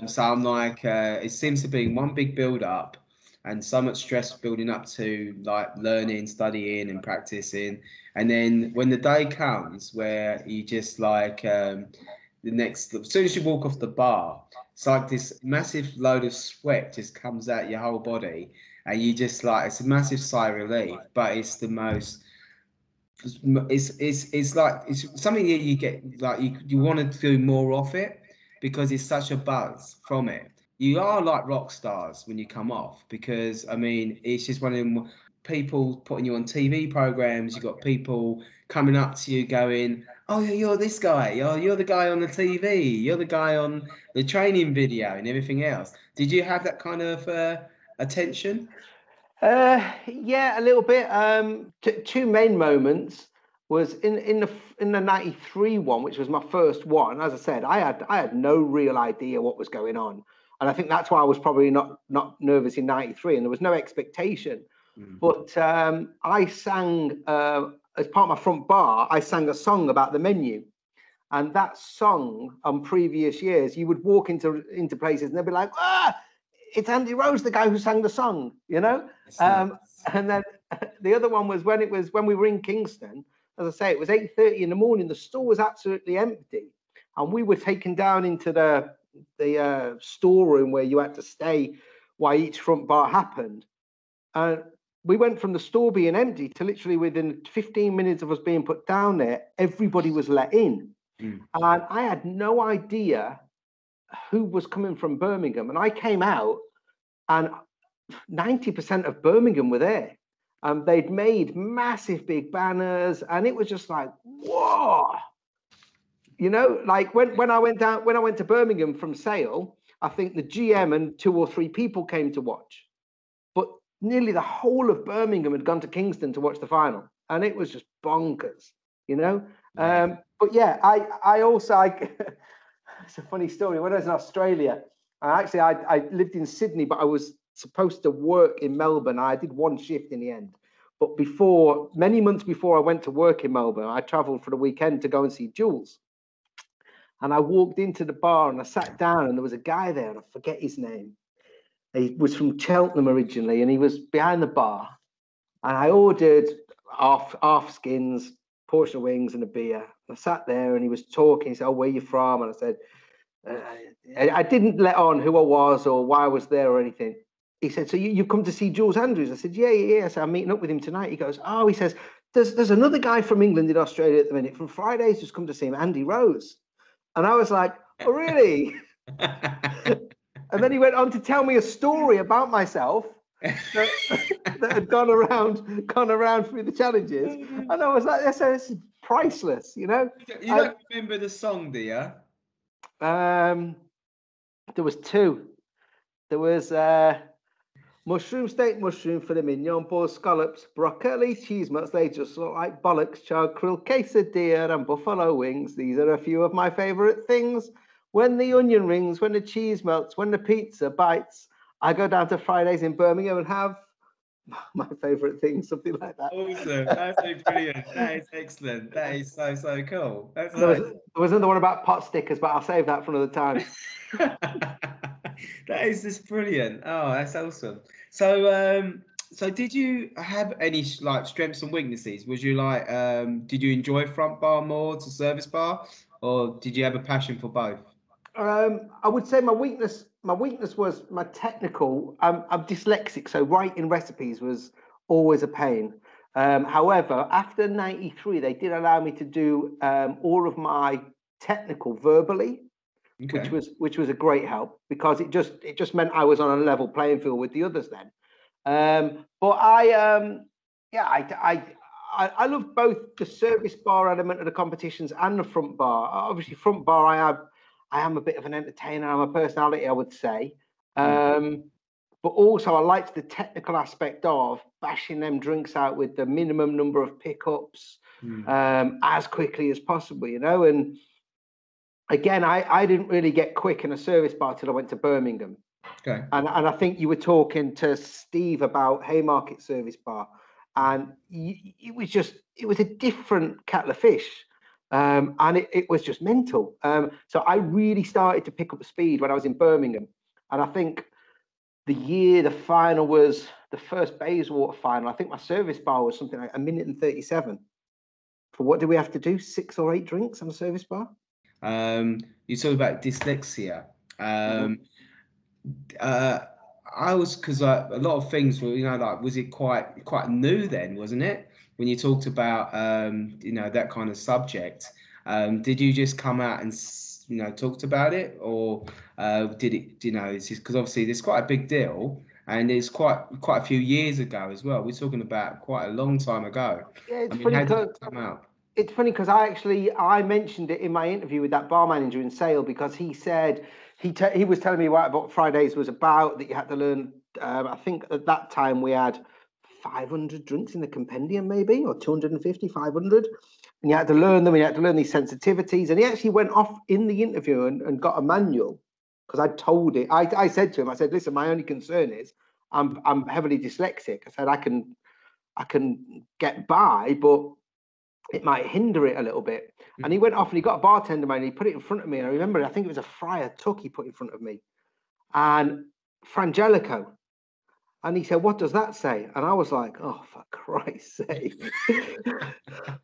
So I'm like, it seems to be one big build up, and so much stress building up to like learning, studying, and practicing, and then when the day comes where you just like as soon as you walk off the bar, it's like this massive load of sweat just comes out your whole body, and you just like, it's a massive sigh of relief, but it's the most. It's like it's something that you get like you want to do more of it, because it's such a buzz from it. You are like rock stars when you come off, because I mean it's just one of them people putting you on TV programs. You got people coming up to you going, "Oh, you're this guy. Oh, you're the guy on the TV. You're the guy on the training video and everything else." Did you have that kind of attention? Yeah, a little bit. 2 main moments was in the '93 one, which was my first one. As I said, I had no real idea what was going on, and I think that's why I was probably not nervous in '93, and there was no expectation. But I sang as part of my front bar. I sang a song about the menu, and that song on previous years, you would walk into places and they'd be like, it's Andy Rose, the guy who sang the song, And then the other one was when we were in Kingston. As I say, it was 8:30 in the morning. The store was absolutely empty, and we were taken down into the storeroom where you had to stay while each front bar happened. And we went from the store being empty to literally within 15 minutes of us being put down there, everybody was let in, and I had no idea who was coming from Birmingham. And I came out and 90% of Birmingham were there. They'd made massive big banners, and it was just like, whoa. Like when I went to Birmingham from Sale, I think the GM and 2 or 3 people came to watch. But nearly the whole of Birmingham had gone to Kingston to watch the final. And it was just bonkers, But yeah, I also it's a funny story. When I was in Australia, I lived in Sydney, but I was supposed to work in Melbourne. I did one shift in the end. But many months before I went to work in Melbourne, I travelled for the weekend to go and see Jules. And I walked into the bar and I sat down, and there was a guy there, and I forget his name. He was from Cheltenham originally, and he was behind the bar. And I ordered half skins, portion of wings, and a beer. I sat there, and he was talking. He said, "Oh, where are you from?" And I said, I didn't let on who I was or why I was there or anything. He said, "So you've come to see Jules Andrews?" I said, yeah. So I'm meeting up with him tonight. He goes, "Oh," he says, there's another guy from England in Australia at the minute. From Fridays, just come to see him, Andy Rose." And I was like, "Oh, really?" And then he went on to tell me a story about myself that had gone around through the challenges. And I was like, that's priceless, you know? You don't remember the song, do you? There was two. There was mushroom steak, mushroom filet mignon, boiled scallops, broccoli, cheese mutts. They just look like bollocks. Chard krill, quesadilla, and buffalo wings. These are a few of my favourite things. When the onion rings, when the cheese melts, when the pizza bites, I go down to Fridays in Birmingham and have my favourite thing, something like that. Awesome. That's brilliant. That is excellent. That is so cool. That's there was another one about pot stickers, but I'll save that for another time. That is just brilliant. Oh, that's awesome. So, so did you have any like strengths and weaknesses? Was you like, did you enjoy front bar more to service bar, or did you have a passion for both? I would say my weakness was my technical. I'm dyslexic, so writing recipes was always a pain. However, after '93, they did allow me to do all of my technical verbally, Okay. which was a great help, because it just meant I was on a level playing field with the others then. But I love both the service bar element of the competitions and the front bar. Obviously, front bar, I am a bit of an entertainer. I'm a personality, I would say. But also, I liked the technical aspect of bashing them drinks out with the minimum number of pickups as quickly as possible, you know. And again, I didn't really get quick in a service bar till I went to Birmingham. Okay. And I think you were talking to Steve about Haymarket service bar, and it was a different kettle of fish. And it was just mental. So I really started to pick up the speed when I was in Birmingham. And I think the final was the first Bayswater final. I think my service bar was something like 1:37. For what do we have to do? 6 or 8 drinks on a service bar? You talk about dyslexia. I was, because a lot of things were, you know, like, was it quite new then, wasn't it? When you talked about, you know, that kind of subject, did you just come out and, you know, talked about it, or did it, you know, it's just because obviously there's quite a big deal, and it's quite a few years ago as well. We're talking about quite a long time ago. Yeah, it's I mean, funny how did because it come out? It's funny because I mentioned it in my interview with that bar manager in Sale, because he said he was telling me what Fridays was about, that you had to learn. I think at that time we had 500 drinks in the compendium, maybe, or 250, 500. And you had to learn them, and you had to learn these sensitivities. And he actually went off in the interview and got a manual, because I told it. I said to him, I said, "Listen, my only concern is I'm heavily dyslexic." I said, I can get by, but it might hinder it a little bit. And he went off and he got a bartender man, and he put it in front of me. And I remember, I think it was a Friar Tuck he put in front of me, and Frangelico. And he said, "What does that say?" And I was like, "Oh, for Christ's sake."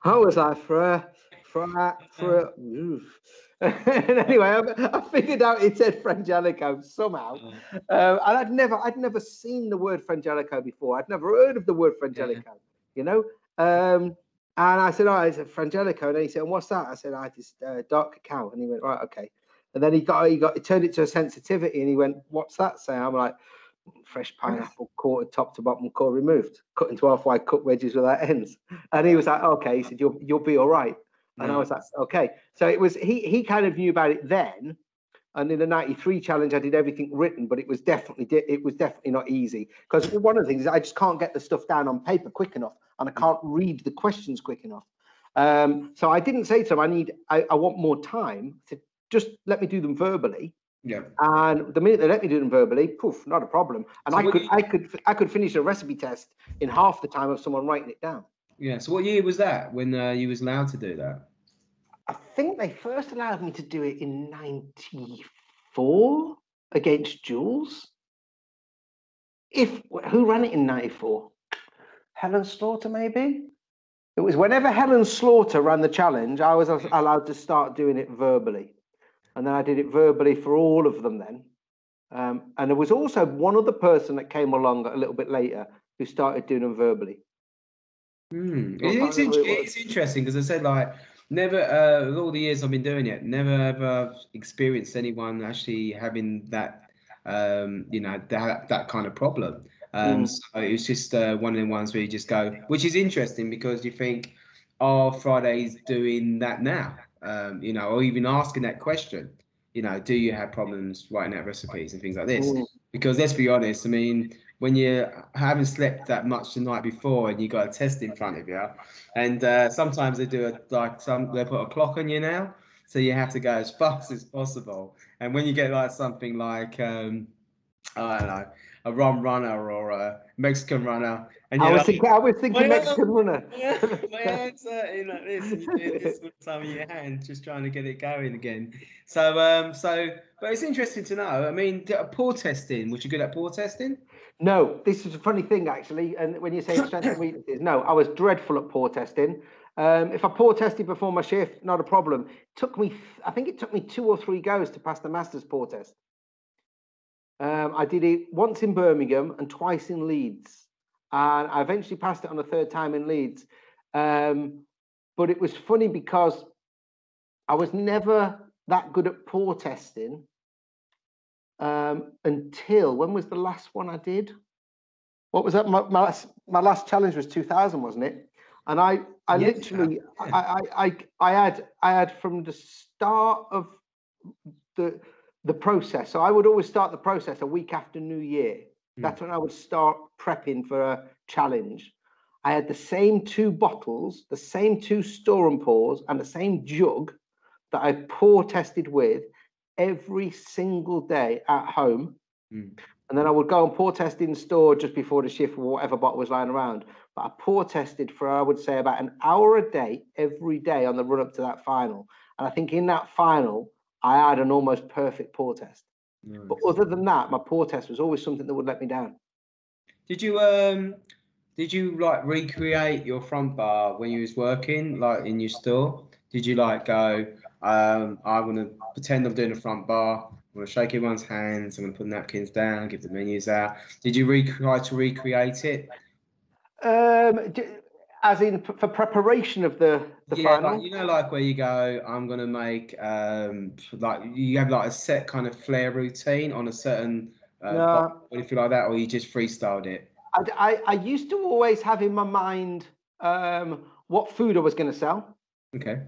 I was like, for and anyway, I figured out it said Frangelico somehow. And I'd never seen the word Frangelico before. I'd never heard of the word Frangelico, you know. And I said, "Oh, it's a Frangelico." And then he said, "And what's that?" I said, "It's dark cacao." And he went, "Right, okay." And then he turned it to a sensitivity, and he went, "What's that say?" I'm like, "Fresh pineapple, quartered top to bottom, core removed, cut into half wide, cut wedges without ends." And he was like, "Okay." He said, "You'll be all right." And I was like, "Okay." So it was he kind of knew about it then. And in the '93 challenge, I did everything written, but it was definitely not easy, because one of the things is I just can't get the stuff down on paper quick enough, and I can't read the questions quick enough. So I didn't say to him, I want more time to just let me do them verbally, Yeah. And the minute they let me do them verbally, poof, not a problem. And So I could finish a recipe test in half the time of someone writing it down. yeah. So what year was that when you was allowed to do that? I think they first allowed me to do it in '94 against Jules. Who ran it in '94? Helen Slaughter, maybe? It was whenever Helen Slaughter ran the challenge, I was allowed to start doing it verbally. And then I did it verbally for all of them then. And there was also one other person that came along a little bit later who started doing them verbally. It's interesting because I said, like, never, with all the years I've been doing it, never ever experienced anyone actually having that, that kind of problem. So it's just one of the ones where you just go, which is interesting because you think, are Fridays doing that now? Or even asking that question, do you have problems writing out recipes and things like this? Because let's be honest, I mean, when you haven't slept that much the night before and you got a test in front of you, and sometimes they do they put a clock on you now, so you have to go as fast as possible. And when you get like something like I don't know, a rum runner or a Mexican runner, and you're I was thinking Mexican runner. My hands hurting like this, and you're doing this with some of your hand, just trying to get it going again. So, but it's interesting to know. I mean, pour testing. Was you good at pour testing? No, this is a funny thing actually. And when you say strengths and weaknesses, no, I was dreadful at pour testing. If I pour tested before my shift, not a problem. I think it took me 2 or 3 goes to pass the master's pour test. I did it once in Birmingham and twice in Leeds, and I eventually passed it on a 3rd time in Leeds. But it was funny because I was never that good at pour testing until, when was the last one I did? What was that? My last challenge was 2000, wasn't it? And I literally I had from the start of the process. So I would always start the process a week after New Year. That's when I would start prepping for a challenge. I had the same 2 bottles, the same 2 store and pours, and the same jug that I pour tested with every single day at home. And then I would go and pour test in store just before the shift, or whatever bottle was lying around. But I pour tested for, I would say, about an hour a day, every day on the run up to that final. And I think in that final, I had an almost perfect pour test. Nice. But other than that, my pour test was always something that would let me down. Did you like recreate your front bar when you was working, like in your store? Did you like go, I'm gonna pretend I'm doing a front bar, I'm gonna shake everyone's hands, I'm gonna put napkins down, give the menus out. Did you try to recreate it? As in for preparation of the final? Like, like where you go, I'm gonna make like you have like a set kind of Flair routine on a certain anything like that, or you just freestyled it? I used to always have in my mind what food I was going to sell. Okay.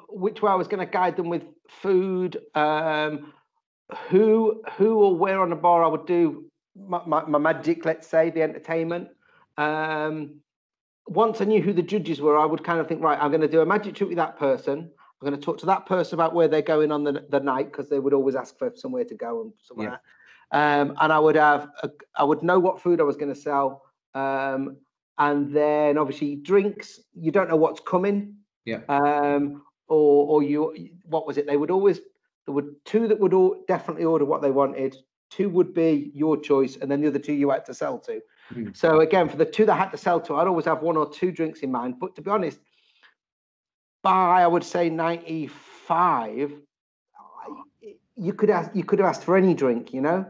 Which way I was going to guide them with food, who or where on the bar I would do my magic, let's say, the entertainment. Once I knew who the judges were, I would kind of think, right, I'm going to do a magic trick with that person. I'm going to talk to that person about where they're going on the night, because they would always ask for somewhere to go and somewhere. And I would know what food I was going to sell. And then obviously drinks, you don't know what's coming. Yeah. What was it? There were 2 that would definitely order what they wanted. 2 would be your choice, and then the other 2 you had to sell to. So again, for the 2 that I had to sell to, I'd always have 1 or 2 drinks in mind. But to be honest, by I would say 95, you could have asked for any drink, you know.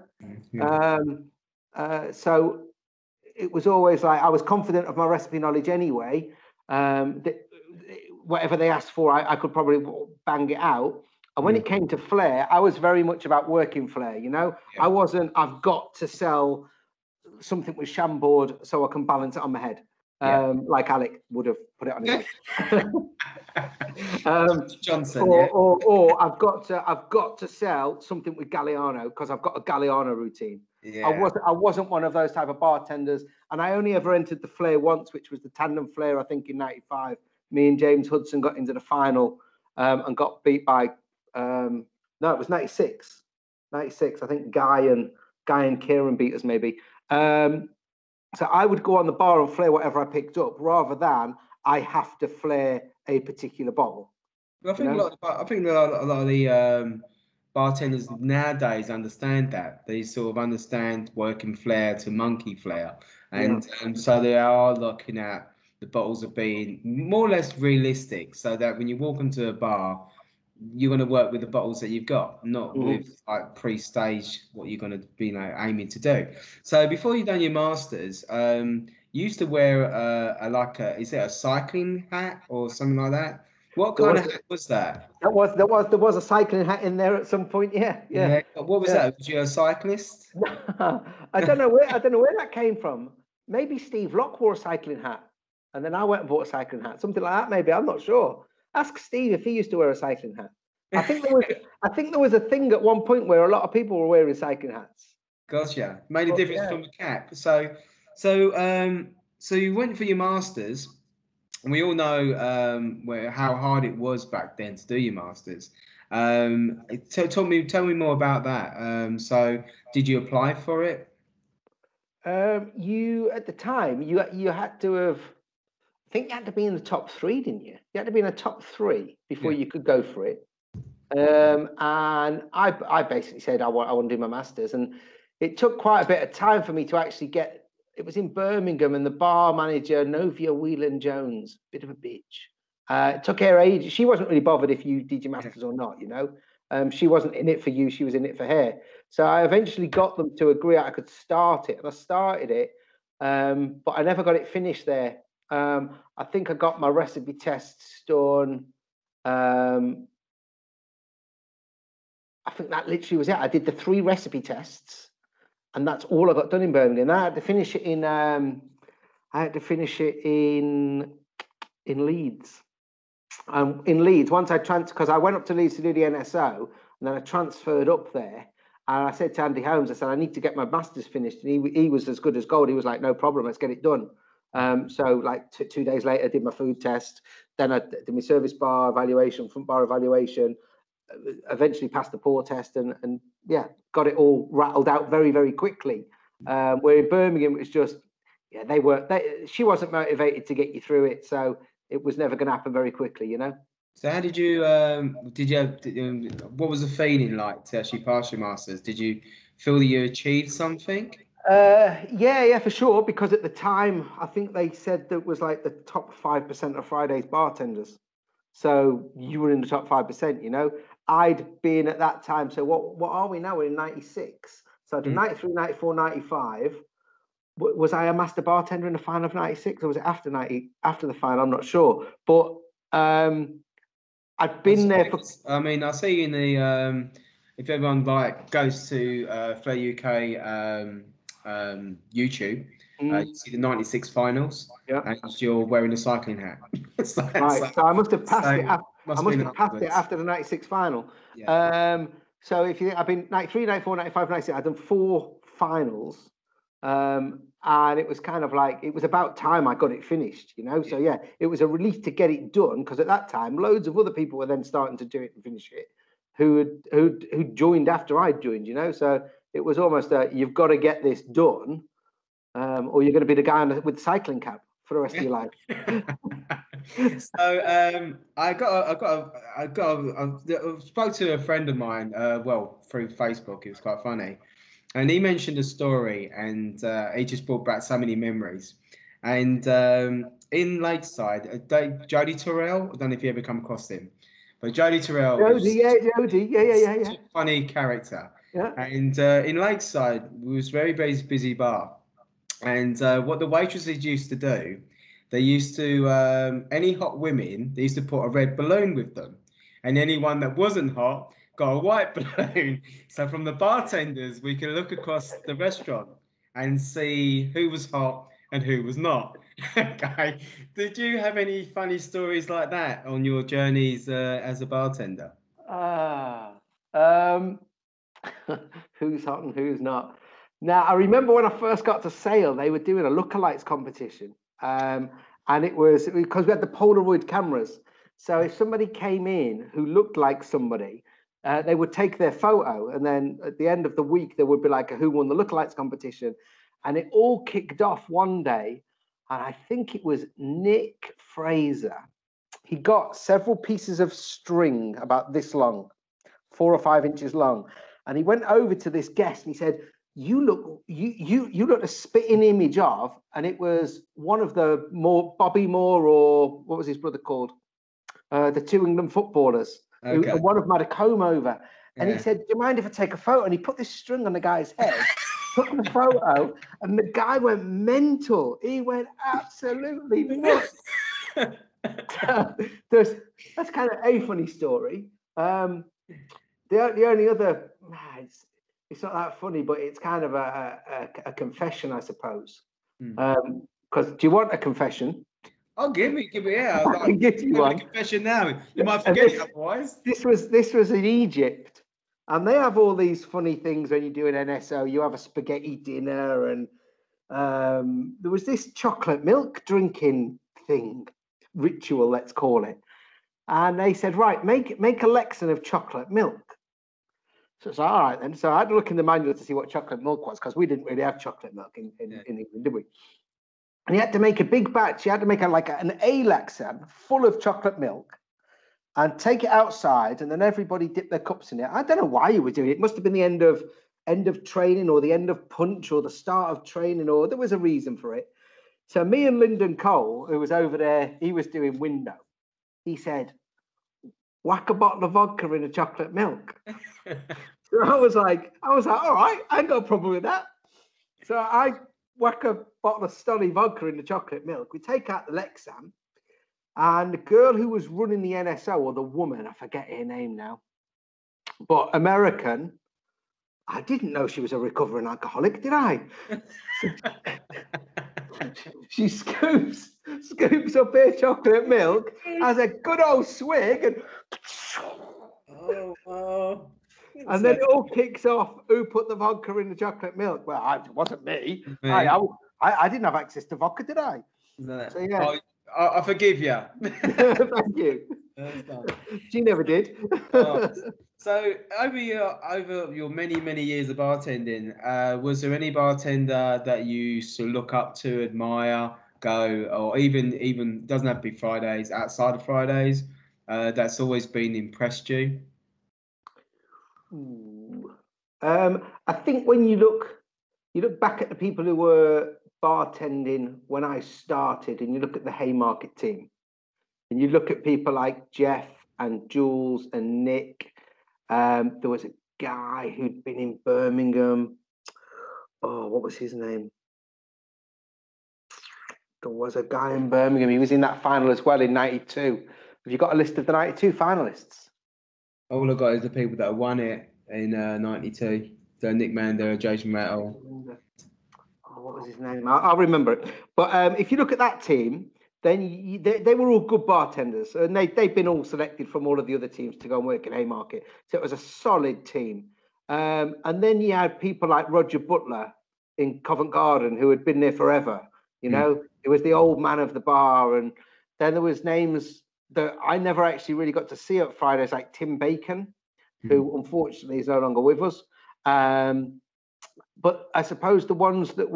So it was always like I was confident of my recipe knowledge anyway. Whatever they asked for, I could probably bang it out. And when it came to Flair, I was very much about working Flair, you know. I wasn't, I've got to sell something with Chambord so I can balance it on my head. Like Alec would have put it on his head. Johnson, or I've got to sell something with Galliano because I've got a Galliano routine. I wasn't one of those type of bartenders, and I only ever entered the Flair once, which was the tandem Flair, I think in '95. Me and James Hudson got into the final and got beat by it was '96. 96. I think Guy and Kieran beat us maybe. So I would go on the bar and flare whatever I picked up, rather than I have to flare a particular bottle. Well, I think a lot of the bartenders nowadays understand that. They sort of understand working flair to monkey flair, and so they are looking at the bottles of being more or less realistic, so that when you walk into a bar, you're going to work with the bottles that you've got, not with like pre-stage what you're going to be aiming to do. So before you done your masters, you used to wear is it a cycling hat or something like that? What kind of hat was that? There was a cycling hat in there at some point. Yeah. What was that? Was you a cyclist? I don't know where that came from. Maybe Steve Locke wore a cycling hat, and then I went and bought a cycling hat, something like that. Maybe, I'm not sure. Ask Steve if he used to wear a cycling hat. I think there was a thing at one point where a lot of people were wearing cycling hats. Gotcha. Made a difference from the cap. So you went for your masters, and we all know how hard it was back then to do your masters. Tell me more about that. So did you apply for it? You at the time you had to have. I think you had to be in the top 3, didn't you? You had to be in the top 3 before you could go for it. And I basically said I want to do my masters, and it took quite a bit of time for me to actually get. It was in Birmingham, and the bar manager, Novia Whelan Jones, bit of a bitch. It took her ages. She wasn't really bothered if you did your masters or not, you know. She wasn't in it for you; she was in it for her. So I eventually got them to agree I could start it, and I started it, but I never got it finished there. I think I got my recipe tests done. I think that literally was it. I did the 3 recipe tests, and that's all I got done in Birmingham. I had to finish it in Leeds. In Leeds, once because I went up to Leeds to do the NSO, and then I transferred up there. And I said to Andy Holmes, I said, I need to get my masters finished. And he was as good as gold. He was like, no problem, let's get it done. So like 2 days later, I did my food test. Then I did my service bar evaluation, front bar evaluation. Eventually passed the pour test, and got it all rattled out very, very quickly. Where in Birmingham, it was just, she wasn't motivated to get you through it. So it was never going to happen very quickly, you know? So how did you, what was the feeling like to actually pass your masters? Did you feel that you achieved something? Yeah, for sure. Because at the time, I think they said that was like the top 5% of Friday's bartenders. So you were in the top 5%, you know. I'd been at that time. So what are we now? We're in 96. So I did 93, 94, 95. Was I a master bartender in the final of 96, or was it after the final? I'm not sure. But I'd been there for. I mean, I see in the if everyone goes to Flair UK YouTube, you see the 96 finals, and you're wearing a cycling hat. So I must have passed it. I must have passed it after the 96 final. Yeah. So if you think I've been 93, 94, 95, 96, I've done 4 finals. And it was kind of like, it was about time I got it finished, you know? So yeah, it was a relief to get it done, because at that time, loads of other people were then starting to do it and finish it, who joined after I joined, you know? So it was almost you've got to get this done, or you're going to be the guy with the cycling cap for the rest of your life. So I spoke to a friend of mine, through Facebook. It was quite funny, and he mentioned a story, and he just brought back so many memories. And in Lakeside, Jody Terrell, I don't know if you ever come across him, but Jody Terrell, Jody, yeah, funny character. Yeah. And in Lakeside, it was very, very busy bar. And what the waitresses used to do, they used to, any hot women, they used to put a red balloon with them. And anyone that wasn't hot got a white balloon. So from the bartenders, we could look across the restaurant and see who was hot and who was not. Okay. Did you have any funny stories like that on your journeys as a bartender? Who's hot and who's not? Now, I remember when I first got to Sale, they were doing a lookalikes competition. And it was because we had the Polaroid cameras. So if somebody came in who looked like somebody, they would take their photo, and then at the end of the week, there would be like a Who Won the Lookalikes competition. And it all kicked off one day, and I think it was Nick Fraser. He got several pieces of string about this long, 4 or 5 inches long, and he went over to this guest and he said, "You look a spitting image of," and it was one of the Bobby Moore, or what was his brother called, the 2 England footballers. Okay. One of them had a comb over, and he said, "Do you mind if I take a photo?" And he put this string on the guy's head. Took the photo, and the guy went mental. He went absolutely nuts. That's kind of a funny story. The only other, it's not that funny, but it's kind of a confession, I suppose. Because do you want a confession? Oh, give me, yeah. I can give you one. A confession now. You might forget it otherwise. This was in Egypt. And they have all these funny things when you do an NSO. You have a spaghetti dinner, and there was this chocolate milk drinking thing, ritual, let's call it. And they said, right, make a Lexan of chocolate milk. So it's all right then. So I had to look in the manual to see what chocolate milk was, because we didn't really have chocolate milk in England, did we? And you had to make a big batch. You had to make an A Lexan full of chocolate milk, and take it outside, and then everybody dipped their cups in it. I don't know why you were doing it. It must have been the end of training, or the end of punch, or the start of training, or there was a reason for it. So me and Lyndon Cole, who was over there, he was doing window. He said, "Whack a bottle of vodka in a chocolate milk." So I was like, all right, I ain't got a problem with that. So I whack a bottle of Stolly vodka in the chocolate milk. We take out the Lexan. And the girl who was running the NSO, or the woman, I forget her name now, but American, I didn't know she was a recovering alcoholic, did I? She scoops up her chocolate milk, has a good old swig, and and then it all kicks off. Who put the vodka in the chocolate milk? Well, it wasn't me. I didn't have access to vodka, did I? No. So, yeah. I forgive you. Thank you. She never did. So over your many years of bartending, was there any bartender that you used to look up to, admire, go, or even doesn't have to be Fridays, outside of Fridays, that's always been impressed you? I think when you look back at the people who were bartending when I started, and you look at the Haymarket team, and you look at people like Jeff and Jules and Nick. There was a guy who'd been in Birmingham. Oh, what was his name? There was a guy in Birmingham. He was in that final as well in '92. Have you got a list of the '92 finalists? All I got is the people that won it in '92. So Nick Mander, Jason Rattle. What was his name? I'll remember it. But if you look at that team, then they were all good bartenders, and they've been all selected from all of the other teams to go and work in Haymarket. So it was a solid team. And then you had people like Roger Butler in Covent Garden, who had been there forever. You know, it was the old man of the bar. And then there was names that I never actually really got to see at Fridays, like Tim Bacon, who unfortunately is no longer with us. But I suppose the ones that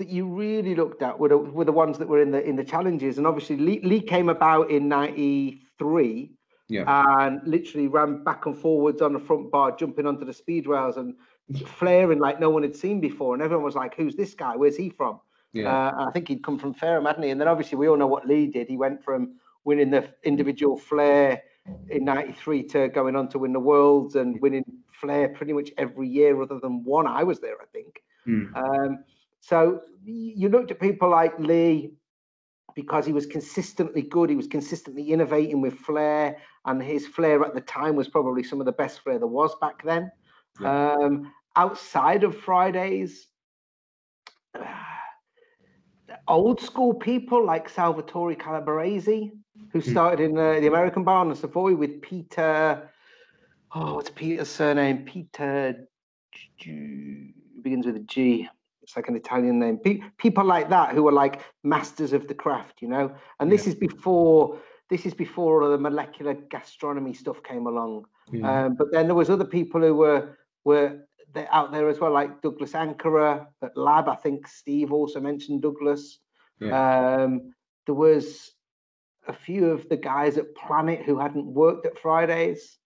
you really looked at were the ones that were in the challenges. And obviously Lee came about in '93, and literally ran back and forwards on the front bar, jumping onto the speed rails and flaring like no one had seen before. And everyone was like, "Who's this guy? Where's he from?" I think he'd come from Fairham, hadn't he? And then obviously we all know what Lee did. He went from winning the individual Flair in '93 to going on to win the Worlds and winning Flair pretty much every year other than one. I was there, I think. So you looked at people like Lee because he was consistently good. He was consistently innovating with Flair, and his Flair at the time was probably some of the best Flair there was back then. Outside of Fridays, old school people like Salvatore Calabrese, who started in the American bar on the Savoy with Peter. Oh, what's Peter's surname? Peter begins with a G. It's like an Italian name. People like that who are like masters of the craft, you know. And this is before this is before all of the molecular gastronomy stuff came along. But then there was other people who were out there as well, like Douglas Ankara at Lab. I think Steve also mentioned Douglas. There was a few of the guys at Planet who hadn't worked at Fridays.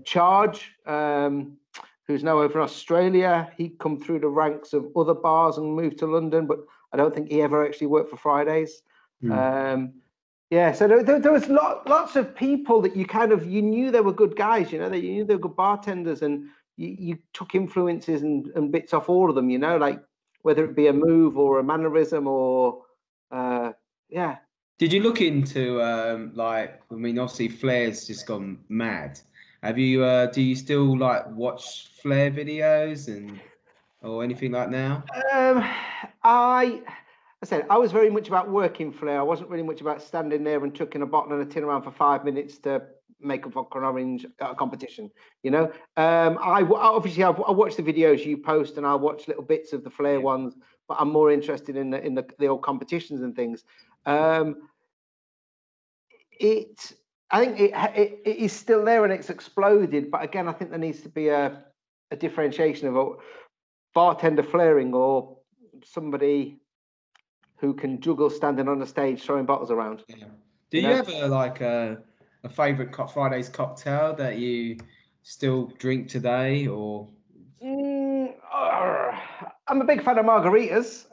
Charge, who's now over in Australia, he'd come through the ranks of other bars and moved to London, but I don't think he ever actually worked for Fridays. Yeah, so there was lots of people that you knew they were good guys, you knew they were good bartenders, and you took influences and bits off all of them, like whether it be a move or a mannerism or yeah. Did you look into obviously Flair's just gone mad. Have you do you still like watch Flair videos or anything like now? I said I was very much about working Flair. I wasn't really much about standing there and chucking a bottle and a tin around for 5 minutes to make a vodka and orange competition. I watch the videos you post, and I watch little bits of the Flair ones, but I'm more interested in the old competitions and things. I think it is still there and it's exploded, but again, I think there needs to be a differentiation of a bartender flaring or somebody who can juggle standing on the stage throwing bottles around. Do you have a favourite Friday's cocktail that you still drink today, or? I'm a big fan of margaritas.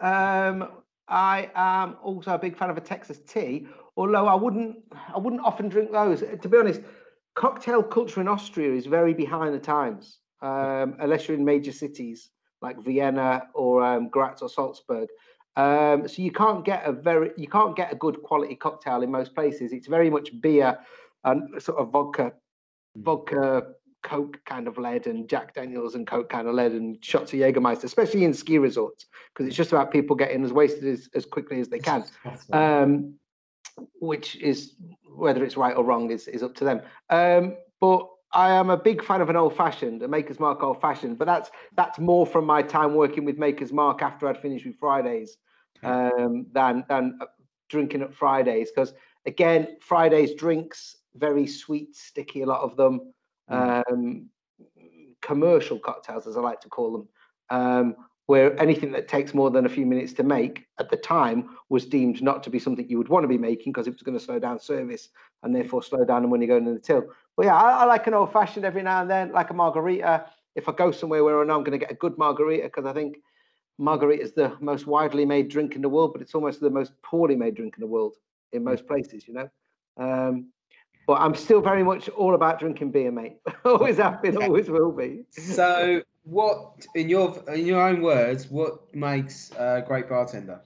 I am also a big fan of a Texas tea, although I wouldn't often drink those. To be honest, cocktail culture in Austria is very behind the times, unless you're in major cities like Vienna or Graz or Salzburg. So you can't get a good quality cocktail in most places. It's very much beer and sort of vodka, Coke kind of led, and Jack Daniels and Coke kind of led, and shots of Jägermeister, especially in ski resorts, because it's just about people getting as wasted as quickly as they can. Which is, whether it's right or wrong is up to them. But I am a big fan of an old fashioned, a Maker's Mark old fashioned, but that's more from my time working with Maker's Mark after I'd finished with Fridays, than drinking at Fridays, because again, Fridays drinks very sweet, sticky, a lot of them. Commercial cocktails, as I like to call them, where anything that takes more than a few minutes to make at the time was deemed not to be something you would want to be making because it was going to slow down service and therefore slow down when you're going in the till. But yeah, I like an old fashioned every now and then, like a margarita. If I go somewhere where I know I'm going to get a good margarita, because I think margarita is the most widely made drink in the world, but it's almost the most poorly made drink in the world in most places, But I'm still very much all about drinking beer, mate. Always have been, always will be. So, what, in your own words, what makes a great bartender?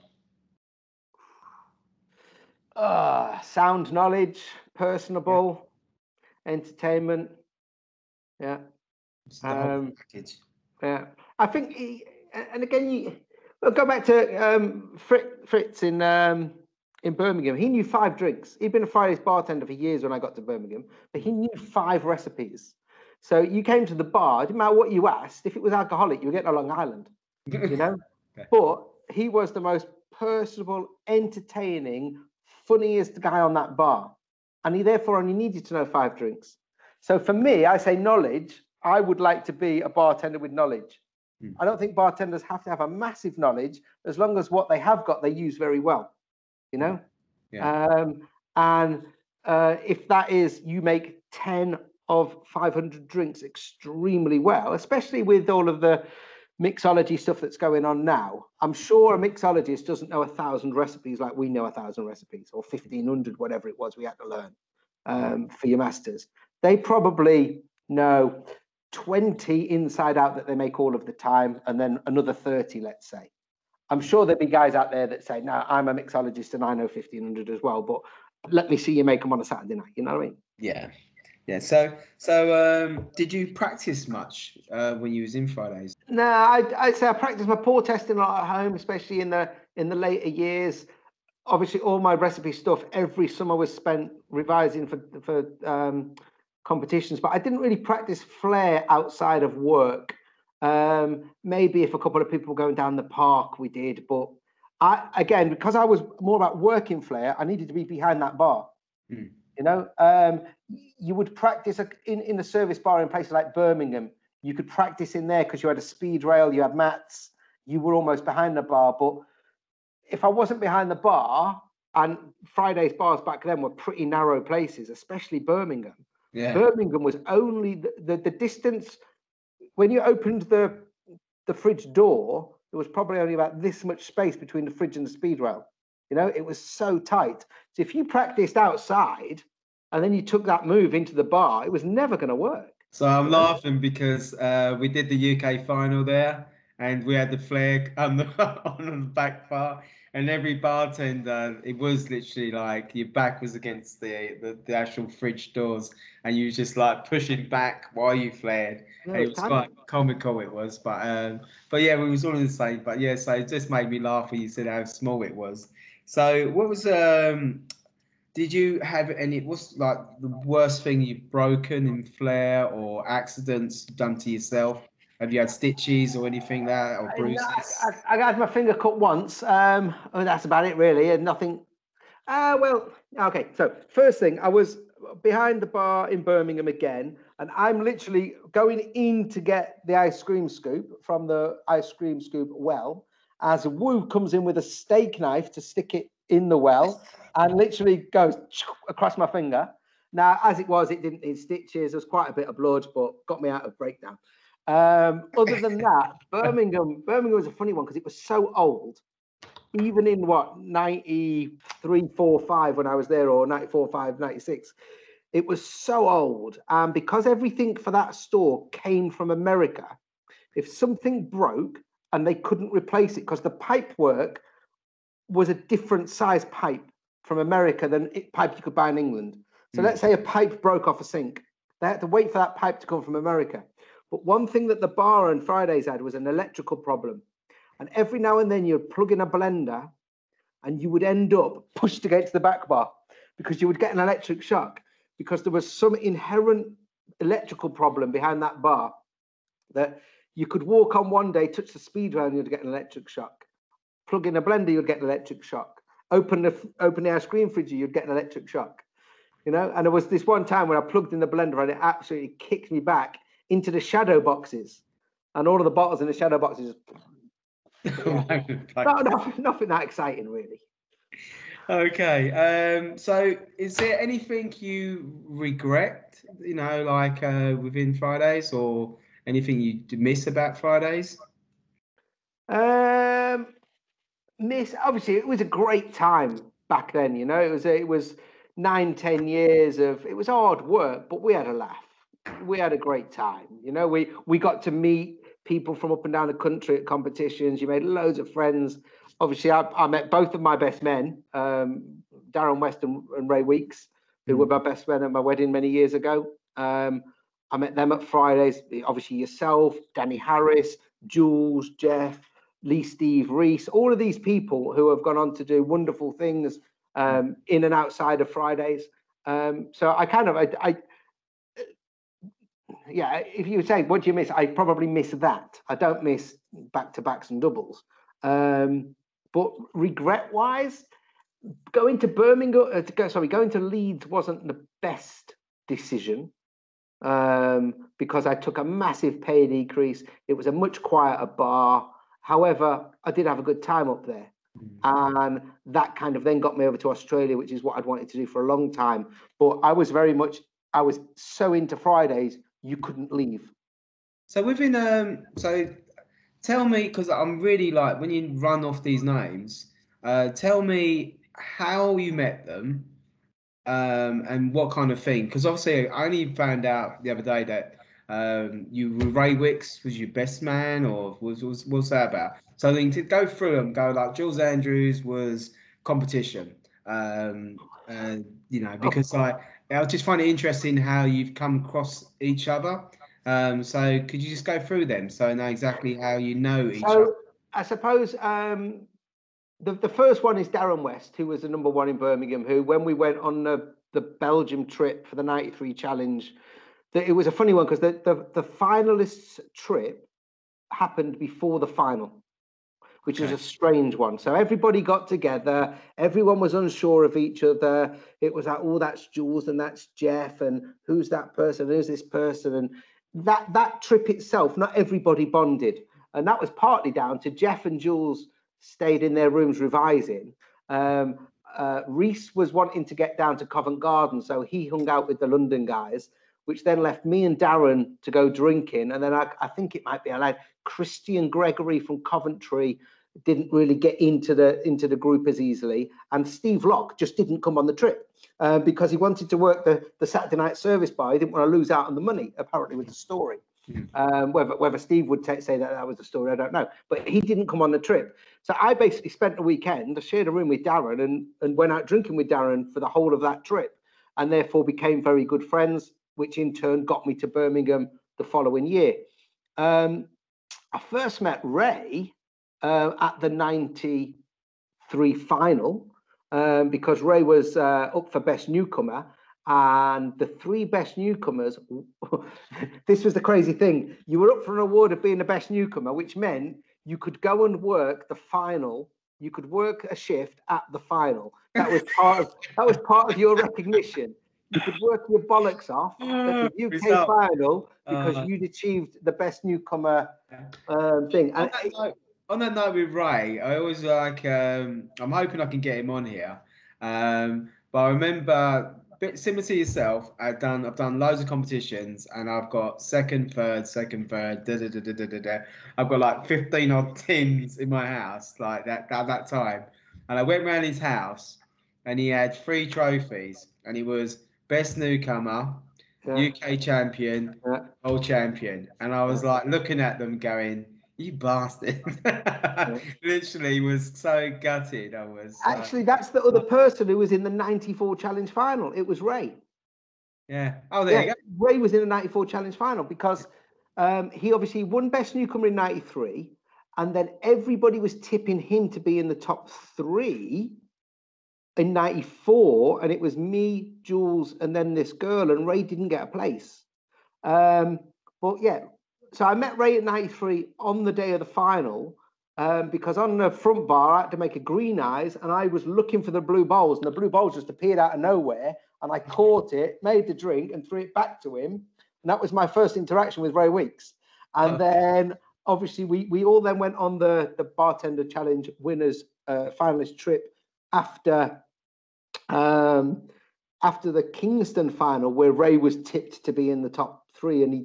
Sound knowledge, personable, entertainment. Yeah. Package. Yeah. I think, and again, we'll go back to Fritz in Birmingham. He knew 5 drinks. He'd been a Fridays bartender for years when I got to Birmingham, but he knew 5 recipes. So you came to the bar, it didn't matter what you asked. If it was alcoholic, you were getting a Long Island, Okay. But he was the most personable, entertaining, funniest guy on that bar. And he therefore only needed to know 5 drinks. So for me, I say knowledge. I would like to be a bartender with knowledge. I don't think bartenders have to have a massive knowledge, as long as what they have got, they use very well. And if that is, you make 10 of 500 drinks extremely well, especially with all of the mixology stuff that's going on now. I'm sure a mixologist doesn't know 1,000 recipes like we know 1,000 recipes, or 1,500, whatever it was we had to learn for your masters. They probably know 20 inside out that they make all of the time, and then another 30, let's say. I'm sure there'd be guys out there that say, no, I'm a mixologist and I know 1,500 as well, but let me see you make them on a Saturday night. You know what I mean? Yeah. So did you practice much when you was in Fridays? No, I'd say I practiced my pour testing a lot at home, especially in the later years. Obviously, all my recipe stuff every summer was spent revising for competitions, but I didn't really practice Flair outside of work. Maybe if a couple of people were going down the park, we did. But again, because I was more about working Flair, I needed to be behind that bar. Mm. You know, you would practice in the service bar in places like Birmingham. You could practice in there because you had a speed rail, you had mats, you were almost behind the bar. But if I wasn't behind the bar, and Friday's bars back then were pretty narrow places, especially Birmingham. Yeah. Birmingham was only the distance when you opened the fridge door. There was probably only about this much space between the fridge and the speed rail. You know, it was so tight. So if you practiced outside and then you took that move into the bar, it was never going to work. So I'm laughing because we did the UK final there, and we had the flag on the back bar, and every bartender, it was literally like your back was against the actual fridge doors, and you were just like pushing back while you flared. Yeah, And it was quite comical, it was, but yeah, we was all in the same. But yeah, so it just made me laugh when you said how small it was. So what was did you have any? What's like the worst thing you've broken in Flair or accidents done to yourself? Have you had stitches or anything like that, or bruises? I had my finger cut once. That's about it, really, and nothing. Well, okay. So first thing, I was behind the bar in Birmingham again, and I'm literally going in to get the ice cream scoop from the ice cream scoop well, as Woo comes in with a steak knife to stick it in the well, and literally goes across my finger. Now, as it was, it didn't need stitches. There was quite a bit of blood, but got me out of breakdown. Other than that, Birmingham was a funny one because it was so old. Even in what 93, 4, 5 when I was there, or 94, 5, 96, it was so old. And because everything for that store came from America, if something broke and they couldn't replace it because the pipe work was a different size pipe from America than pipe you could buy in England. So let's say a pipe broke off a sink. They had to wait for that pipe to come from America. But one thing that the bar on Fridays had was an electrical problem. And every now and then you'd plug in a blender and you would end up pushed against the back bar because you would get an electric shock because there was some inherent electrical problem behind that bar that you could walk on one day, touch the speed rail and you'd get an electric shock. Plug in a blender, you'd get an electric shock. Open the ice cream fridge, you'd get an electric shock. You know, and there was this one time where I plugged in the blender and it absolutely kicked me back into the shadow boxes. And all of the bottles in the shadow boxes. Yeah. Nothing that exciting, really. Okay. So is there anything you regret, you know, like within Fridays, or anything you miss about Fridays? Miss, obviously, it was a great time back then. You know, it was 9, 10 years of, it was hard work, but we had a laugh. We had a great time. You know, we got to meet people from up and down the country at competitions. You made loads of friends. Obviously, I met both of my best men, Darren West and Ray Weeks, who were my best men at my wedding many years ago. I met them at Fridays. Obviously, yourself, Danny Harris, Jules, Jeff, Lee, Steve, Reese, all of these people who have gone on to do wonderful things in and outside of Fridays. So yeah, if you say, what do you miss? I probably miss that. I don't miss back-to-backs and doubles. But regret-wise, going to going to Leeds wasn't the best decision because I took a massive pay decrease. It was a much quieter bar. However, I did have a good time up there. And that kind of then got me over to Australia, which is what I'd wanted to do for a long time. But I was so into Fridays, you couldn't leave. So within so tell me, because I'm really like, when you run off these names, tell me how you met them, and what kind of thing. Because obviously I only found out the other day that you were Ray Wicks was your best man, or what's that about? So then to go through them, go like Jules Andrews was competition, and you know, because I just find it interesting how you've come across each other. So could you just go through them so I know exactly how you know each other? I suppose the first one is Darren West, who was the number one in Birmingham, who, when we went on the Belgium trip for the 93 challenge, it was a funny one because the finalists trip happened before the final. which was a strange one. So everybody got together. Everyone was unsure of each other. It was like, oh, that's Jules and that's Jeff, and who's that person? Who's this person? And that trip itself, not everybody bonded, and that was partly down to Jeff and Jules stayed in their rooms revising. Reese was wanting to get down to Covent Garden, so he hung out with the London guys, which then left me and Darren to go drinking. And then I think it might be allowed. Christian Gregory from Coventry didn't really get into the group as easily, and Steve Locke just didn't come on the trip because he wanted to work the Saturday night service bar. He didn't want to lose out on the money, apparently, with the story. Whether Steve would say that was the story, I don't know. But he didn't come on the trip. So I basically spent the weekend, I shared a room with Darren and went out drinking with Darren for the whole of that trip, and therefore became very good friends, which in turn got me to Birmingham the following year. I first met Ray at the 93 final because Ray was up for Best Newcomer. And the 3 best newcomers, this was the crazy thing. You were up for an award of being the best newcomer, which meant you could go and work the final. You could work a shift at the final. That was part of your recognition. You could work your bollocks off at the UK final because you'd achieved the best newcomer thing. And on that note with Ray, I always like, I'm hoping I can get him on here. But I remember, a bit similar to yourself, I've done loads of competitions and I've got second, third. I've got like 15 odd tins in my house, like that at that time. And I went round his house and he had 3 trophies and he was best newcomer, UK champion, world champion. And I was like looking at them going, you bastard. Literally was so gutted. I was. Actually, that's the other person who was in the 94 challenge final. It was Ray. Yeah. Oh, there you go. Ray was in the 94 challenge final because he obviously won best newcomer in 93. And then everybody was tipping him to be in the top 3 in 94. And it was me, Jules, and then this girl. And Ray didn't get a place. But yeah. So I met Ray at 93 on the day of the final because on the front bar, I had to make a green eyes and I was looking for the blue bowls and the blue bowls just appeared out of nowhere and I caught it, made the drink and threw it back to him. And that was my first interaction with Ray Weeks. And then obviously we all then went on the Bartender Challenge winners finalist trip after the Kingston final where Ray was tipped to be in the top 3 and he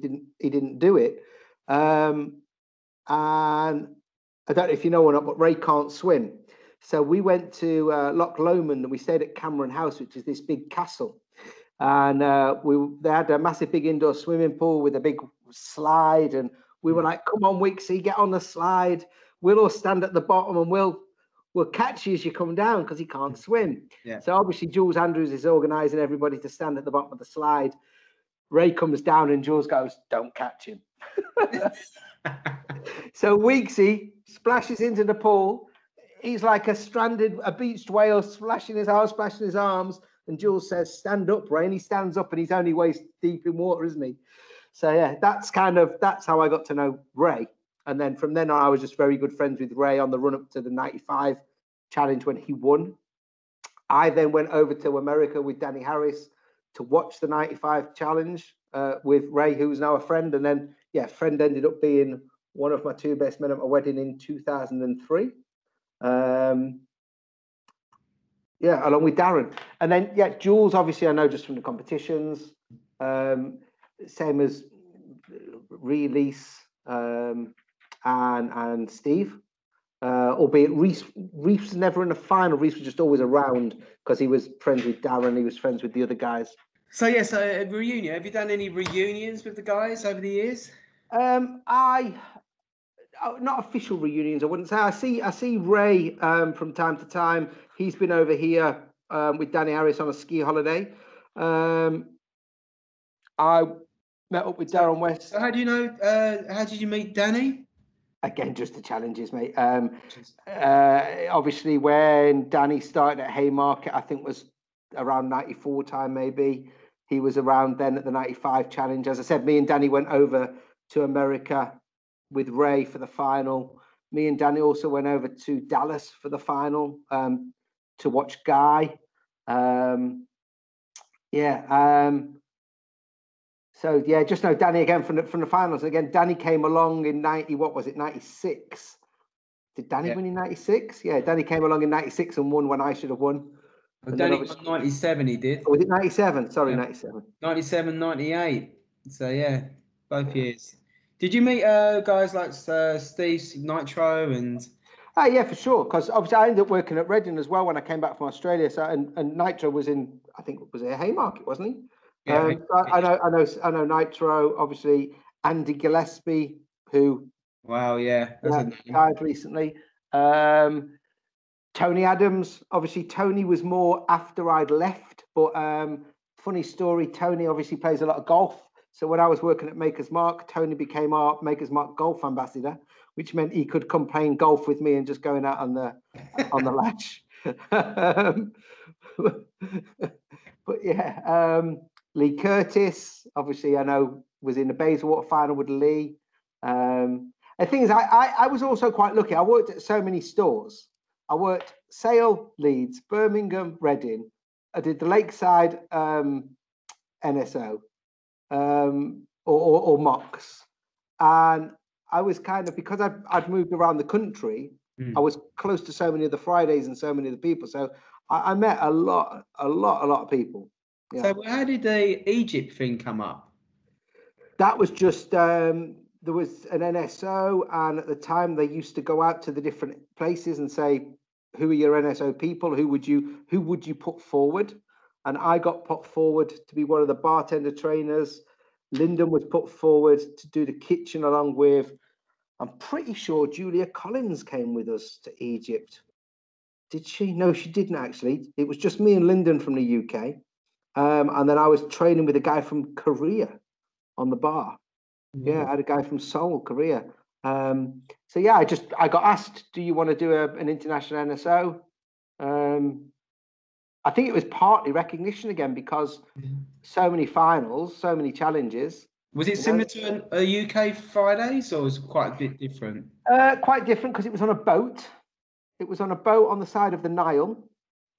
didn't do it. And I don't know if you know or not, but Ray can't swim. So we went to Loch Lomond and we stayed at Cameron House, which is this big castle. And they had a massive big indoor swimming pool with a big slide. And we were like, come on, Wixie, get on the slide. We'll all stand at the bottom and we'll catch you as you come down because he can't swim. Yeah. So obviously Jules Andrews is organising everybody to stand at the bottom of the slide. Ray comes down and Jules goes, don't catch him. So Weeksy splashes into the pool. He's like a beached whale, splashing his arms. And Jules says, stand up, Ray. And he stands up and he's only waist deep in water, isn't he? So yeah, that's how I got to know Ray. And then from then on, I was just very good friends with Ray on the run up to the 95 challenge when he won. I then went over to America with Danny Harris to watch the 95 challenge with Ray, who's now a friend. And then, yeah, friend ended up being one of my 2 best men at my wedding in 2003. Yeah, along with Darren. And then, yeah, Jules, obviously, I know just from the competitions. Same as Release and Steve. Albeit Reese was never in the final. Reese was just always around because he was friends with Darren. He was friends with the other guys. So yeah, so a reunion. Have you done any reunions with the guys over the years? Not official reunions, I wouldn't say. I see Ray from time to time. He's been over here with Danny Harris on a ski holiday. I met up with Darren West. So how do you know? How did you meet Danny? Again, just the challenges, mate. Obviously, when Danny started at Haymarket, I think was around 94 time, maybe. He was around then at the 95 challenge. As I said, me and Danny went over to America with Ray for the final. Me and Danny also went over to Dallas for the final to watch Guy. So yeah, just know Danny again from the finals. Again, Danny came along in 96. Did Danny win in 96? Yeah, Danny came along in 96 and won when I should have won. Well, Danny won 97, he did. Oh, was it 97? Sorry, 97. 97, 98. So yeah, both years. Did you meet guys like Steve Nitro and? Oh yeah, for sure. Because obviously I ended up working at Reading as well when I came back from Australia. So and Nitro was in, I think it was a Haymarket, wasn't he? Yeah. I know Nitro. Obviously Andy Gillespie, who died recently. Tony Adams. Obviously Tony was more after I'd left, but funny story. Tony obviously plays a lot of golf. So when I was working at Maker's Mark, Tony became our Maker's Mark golf ambassador, which meant he could come playing golf with me and just going out on the latch. But yeah, Lee Curtis, obviously I know was in the Bayswater final with Lee. The thing is, I was also quite lucky. I worked at so many stores. I worked Sale, Leeds, Birmingham, Reading. I did the Lakeside NSO or Mox, and I was kind of, because I'd moved around the country, I was close to so many of the Fridays and so many of the people. So I met a lot of people. Yeah. So how did the Egypt thing come up? That was just there was an NSO, and at the time they used to go out to the different places and say, "Who are your NSO people? Who would you put forward?" And I got put forward to be one of the bartender trainers. Lyndon was put forward to do the kitchen along with, I'm pretty sure Julia Collins came with us to Egypt. Did she? No, she didn't actually. It was just me and Lyndon from the UK. And then I was training with a guy from Korea on the bar. Yeah, I had a guy from Seoul, Korea. So yeah, I got asked, do you want to do an international NSO? I think it was partly recognition again, because so many finals, so many challenges. Was it similar to a UK Fridays, or was it quite a bit different? Quite different, because it was on a boat. It was on a boat on the side of the Nile.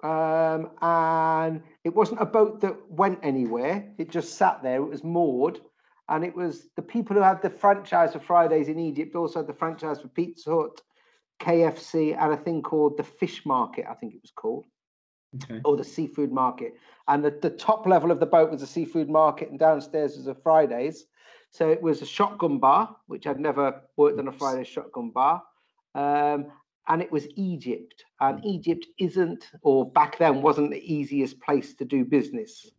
And it wasn't a boat that went anywhere. It just sat there. It was moored. And it was the people who had the franchise for Fridays in Egypt also had the franchise for Pizza Hut, KFC, and a thing called the Fish Market, I think it was called. Okay. Or the Seafood Market. And the top level of the boat was a Seafood Market, and downstairs was a Fridays. So it was a shotgun bar, which I'd never worked on a Friday shotgun bar. And it was Egypt. And Egypt isn't, or back then wasn't, the easiest place to do business.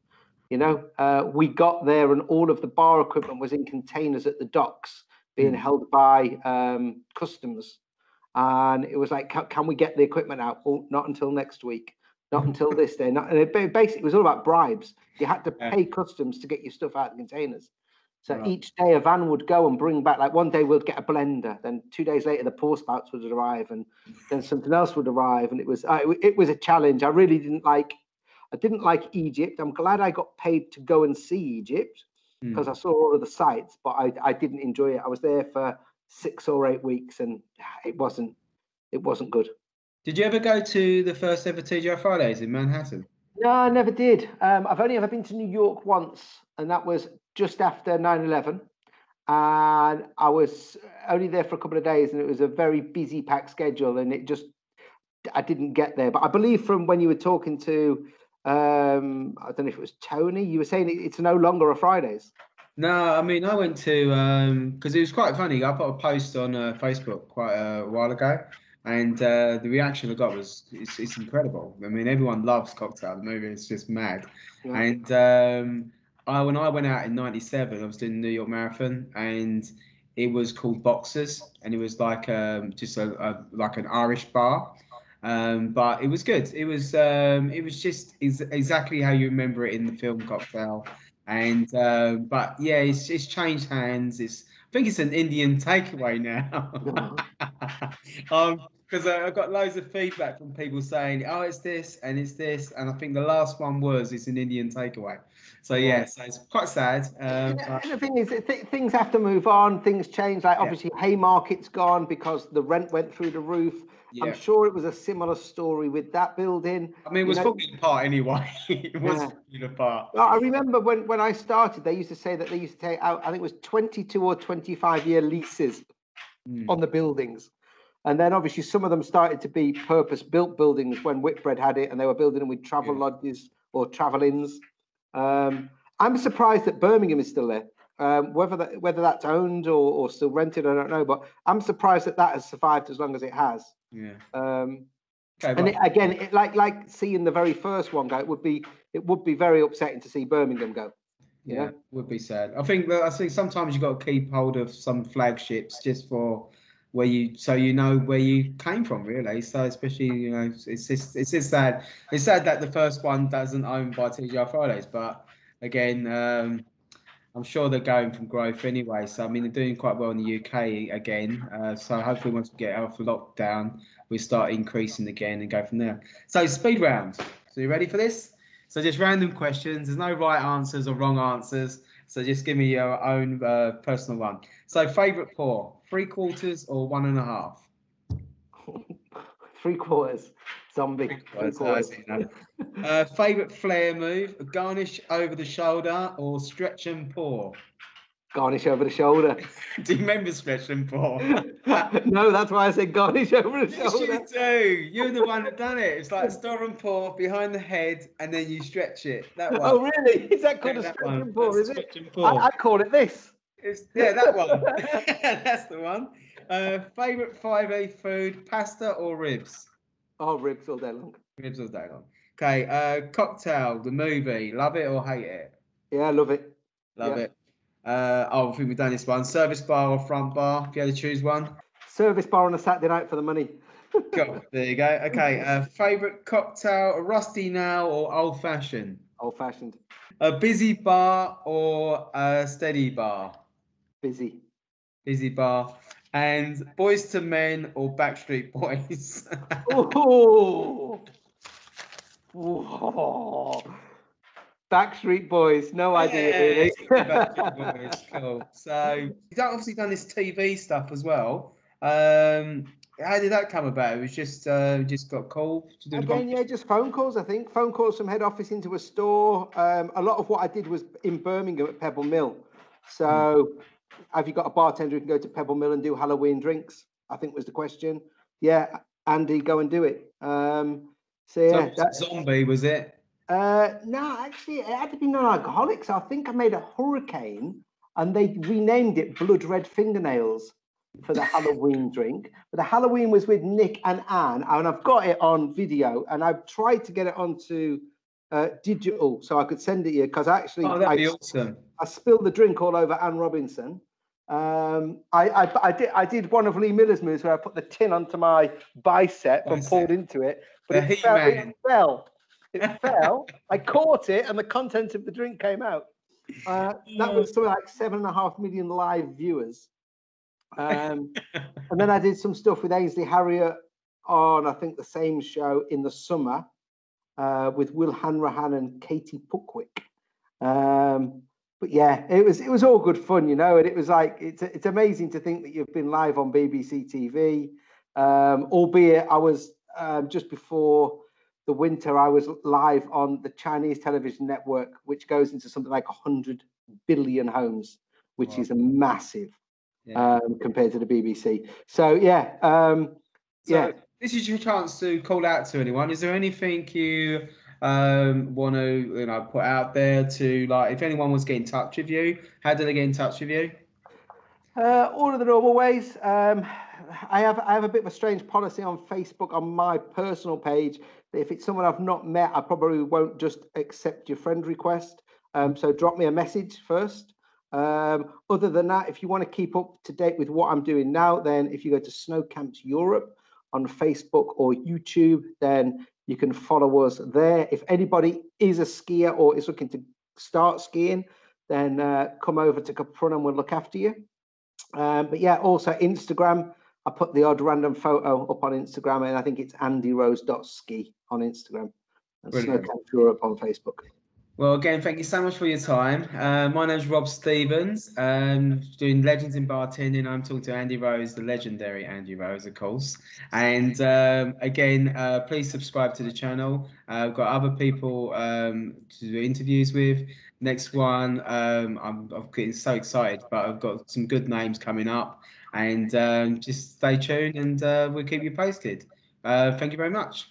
You know, we got there and all of the bar equipment was in containers at the docks being held by customers. And it was like, can we get the equipment out? Well, not until next week. Not until this day. And it basically was all about bribes. You had to pay customs to get your stuff out of the containers. So each day a van would go and bring back, like one day we'd get a blender, then 2 days later the pour spouts would arrive, and then something else would arrive. And it was a challenge. I really didn't like Egypt. I'm glad I got paid to go and see Egypt because I saw all of the sites, but I didn't enjoy it. I was there for 6 or 8 weeks and it wasn't good. Did you ever go to the first ever TGI Fridays in Manhattan? No, I never did. I've only ever been to New York once, and that was just after 9/11. And I was only there for a couple of days, and it was a very busy, packed schedule, and I didn't get there. But I believe from when you were talking to, I don't know if it was Tony, you were saying it's no longer a Fridays. No, I mean, I went to, because it was quite funny. I put a post on Facebook quite a while ago, and the reaction I got was, it's incredible. I mean, everyone loves Cocktail, the movie. It's just mad. Yeah. And when I went out in '97, I was doing the New York Marathon, and it was called Boxers, and it was like just like an Irish bar. But it was good. It was just exactly how you remember it in the film Cocktail. And but yeah, it's changed hands. I think it's an Indian takeaway now. because I've got loads of feedback from people saying, "Oh, it's this and it's this," and I think the last one was it's an Indian takeaway. So yeah, so it's quite sad. And the thing is, things have to move on. Things change. Like obviously, Haymarket's gone because the rent went through the roof. Yeah. I'm sure it was a similar story with that building. I mean, it was falling apart anyway. It was falling apart. I remember when I started, they used to say that they used to take out, I think it was 22 or 25-year leases on the buildings. And then obviously some of them started to be purpose-built buildings when Whitbread had it, and they were building them with travel lodges or travel inns. I'm surprised that Birmingham is still there. Whether that's owned or still rented, I don't know. But I'm surprised that has survived as long as it has. Yeah. Again, like seeing the very first one go, it would be very upsetting to see Birmingham go. Yeah, it would be sad. I think sometimes you've got to keep hold of some flagships just for where you know where you came from, really. So especially, it's just sad. It's sad that the first one doesn't owned by TGI Fridays, but again, I'm sure they're going from growth anyway. So I mean, they're doing quite well in the UK again. So hopefully, once we get out of lockdown, we start increasing again and go from there. So speed round. So you ready for this? So just random questions. There's no right answers or wrong answers. So just give me your own personal one. So favourite pour, 3/4 or 1.5? 3/4. Zombie. 3/4. Favourite Flair move, garnish over the shoulder or stretch and pour? Garnish over the shoulder. Do you remember stretch and pour? No, that's why I said garnish over the shoulder. Yes, you do. You're the one that done it. It's like store and pour behind the head, and then you stretch it. That one. Oh, really? Is that called a stretch and pour? Is it? I call it this. That one. That's the one. Favourite 5A food, pasta or ribs? Oh, ribs all day long. Ribs all day long. Okay. Cocktail, the movie, love it or hate it? Yeah, I love it. Love it. I think we've done this one. Service bar or front bar, if you had to choose one? Service bar on a Saturday night for the money. Cool. There you go. Okay. Favourite cocktail, a rusty nail or old fashioned? Old fashioned. A busy bar or a steady bar? Busy. Busy bar. And Boys to Men or Backstreet Boys? Oh. Backstreet Boys, no idea really. Backstreet Boys, cool. So you've obviously done this TV stuff as well. How did that come about? It was just got called to do again, just phone calls. I think phone calls from head office into a store. A lot of what I did was in Birmingham at Pebble Mill. So, have you got a bartender who can go to Pebble Mill and do Halloween drinks? I think was the question. Yeah, Andy, go and do it. So zombie was it? No, actually, it had to be non-alcoholic. So I think I made a hurricane, and they renamed it Blood Red Fingernails for the Halloween drink. But the Halloween was with Nick and Anne, and I've got it on video, and I've tried to get it onto digital so I could send it you because actually, that'd be awesome. I spilled the drink all over Anne Robinson. I did one of Lee Miller's moves where I put the tin onto my bicep and pulled into it, but it fell. It fell. I caught it, and the content of the drink came out. That was something like 7.5 million live viewers. And then I did some stuff with Ainsley Harriot on, I think, the same show in the summer with Will Hanrahan and Katie Puckwick. But yeah, it was all good fun, and it was like it's amazing to think that you've been live on BBC TV, albeit I was just before the winter, I was live on the Chinese television network, which goes into something like 100 billion homes, which is massive compared to the BBC. So this is your chance to call out to anyone. Is there anything you want to put out there to, like, if anyone wants to get in touch with you, how do they get in touch with you? All of the normal ways. I have a bit of a strange policy on Facebook on my personal page. If it's someone I've not met, I probably won't just accept your friend request. So drop me a message first. Other than that, if you want to keep up to date with what I'm doing now, then if you go to Snow Camps Europe on Facebook or YouTube, then you can follow us there. If anybody is a skier or is looking to start skiing, then come over to Caprun and we'll look after you. But yeah, also Instagram. I put the odd random photo up on Instagram, and I think it's andyrose.ski on Instagram and Brilliant. Snowcamp Europe on Facebook. Well, again, thank you so much for your time. My name's Rob Stevens, doing Legends in Bartending. I'm talking to Andy Rose, the legendary Andy Rose, of course. And again, please subscribe to the channel. I've got other people to do interviews with. Next one, I'm getting so excited, but I've got some good names coming up. And just stay tuned, and we'll keep you posted. Thank you very much.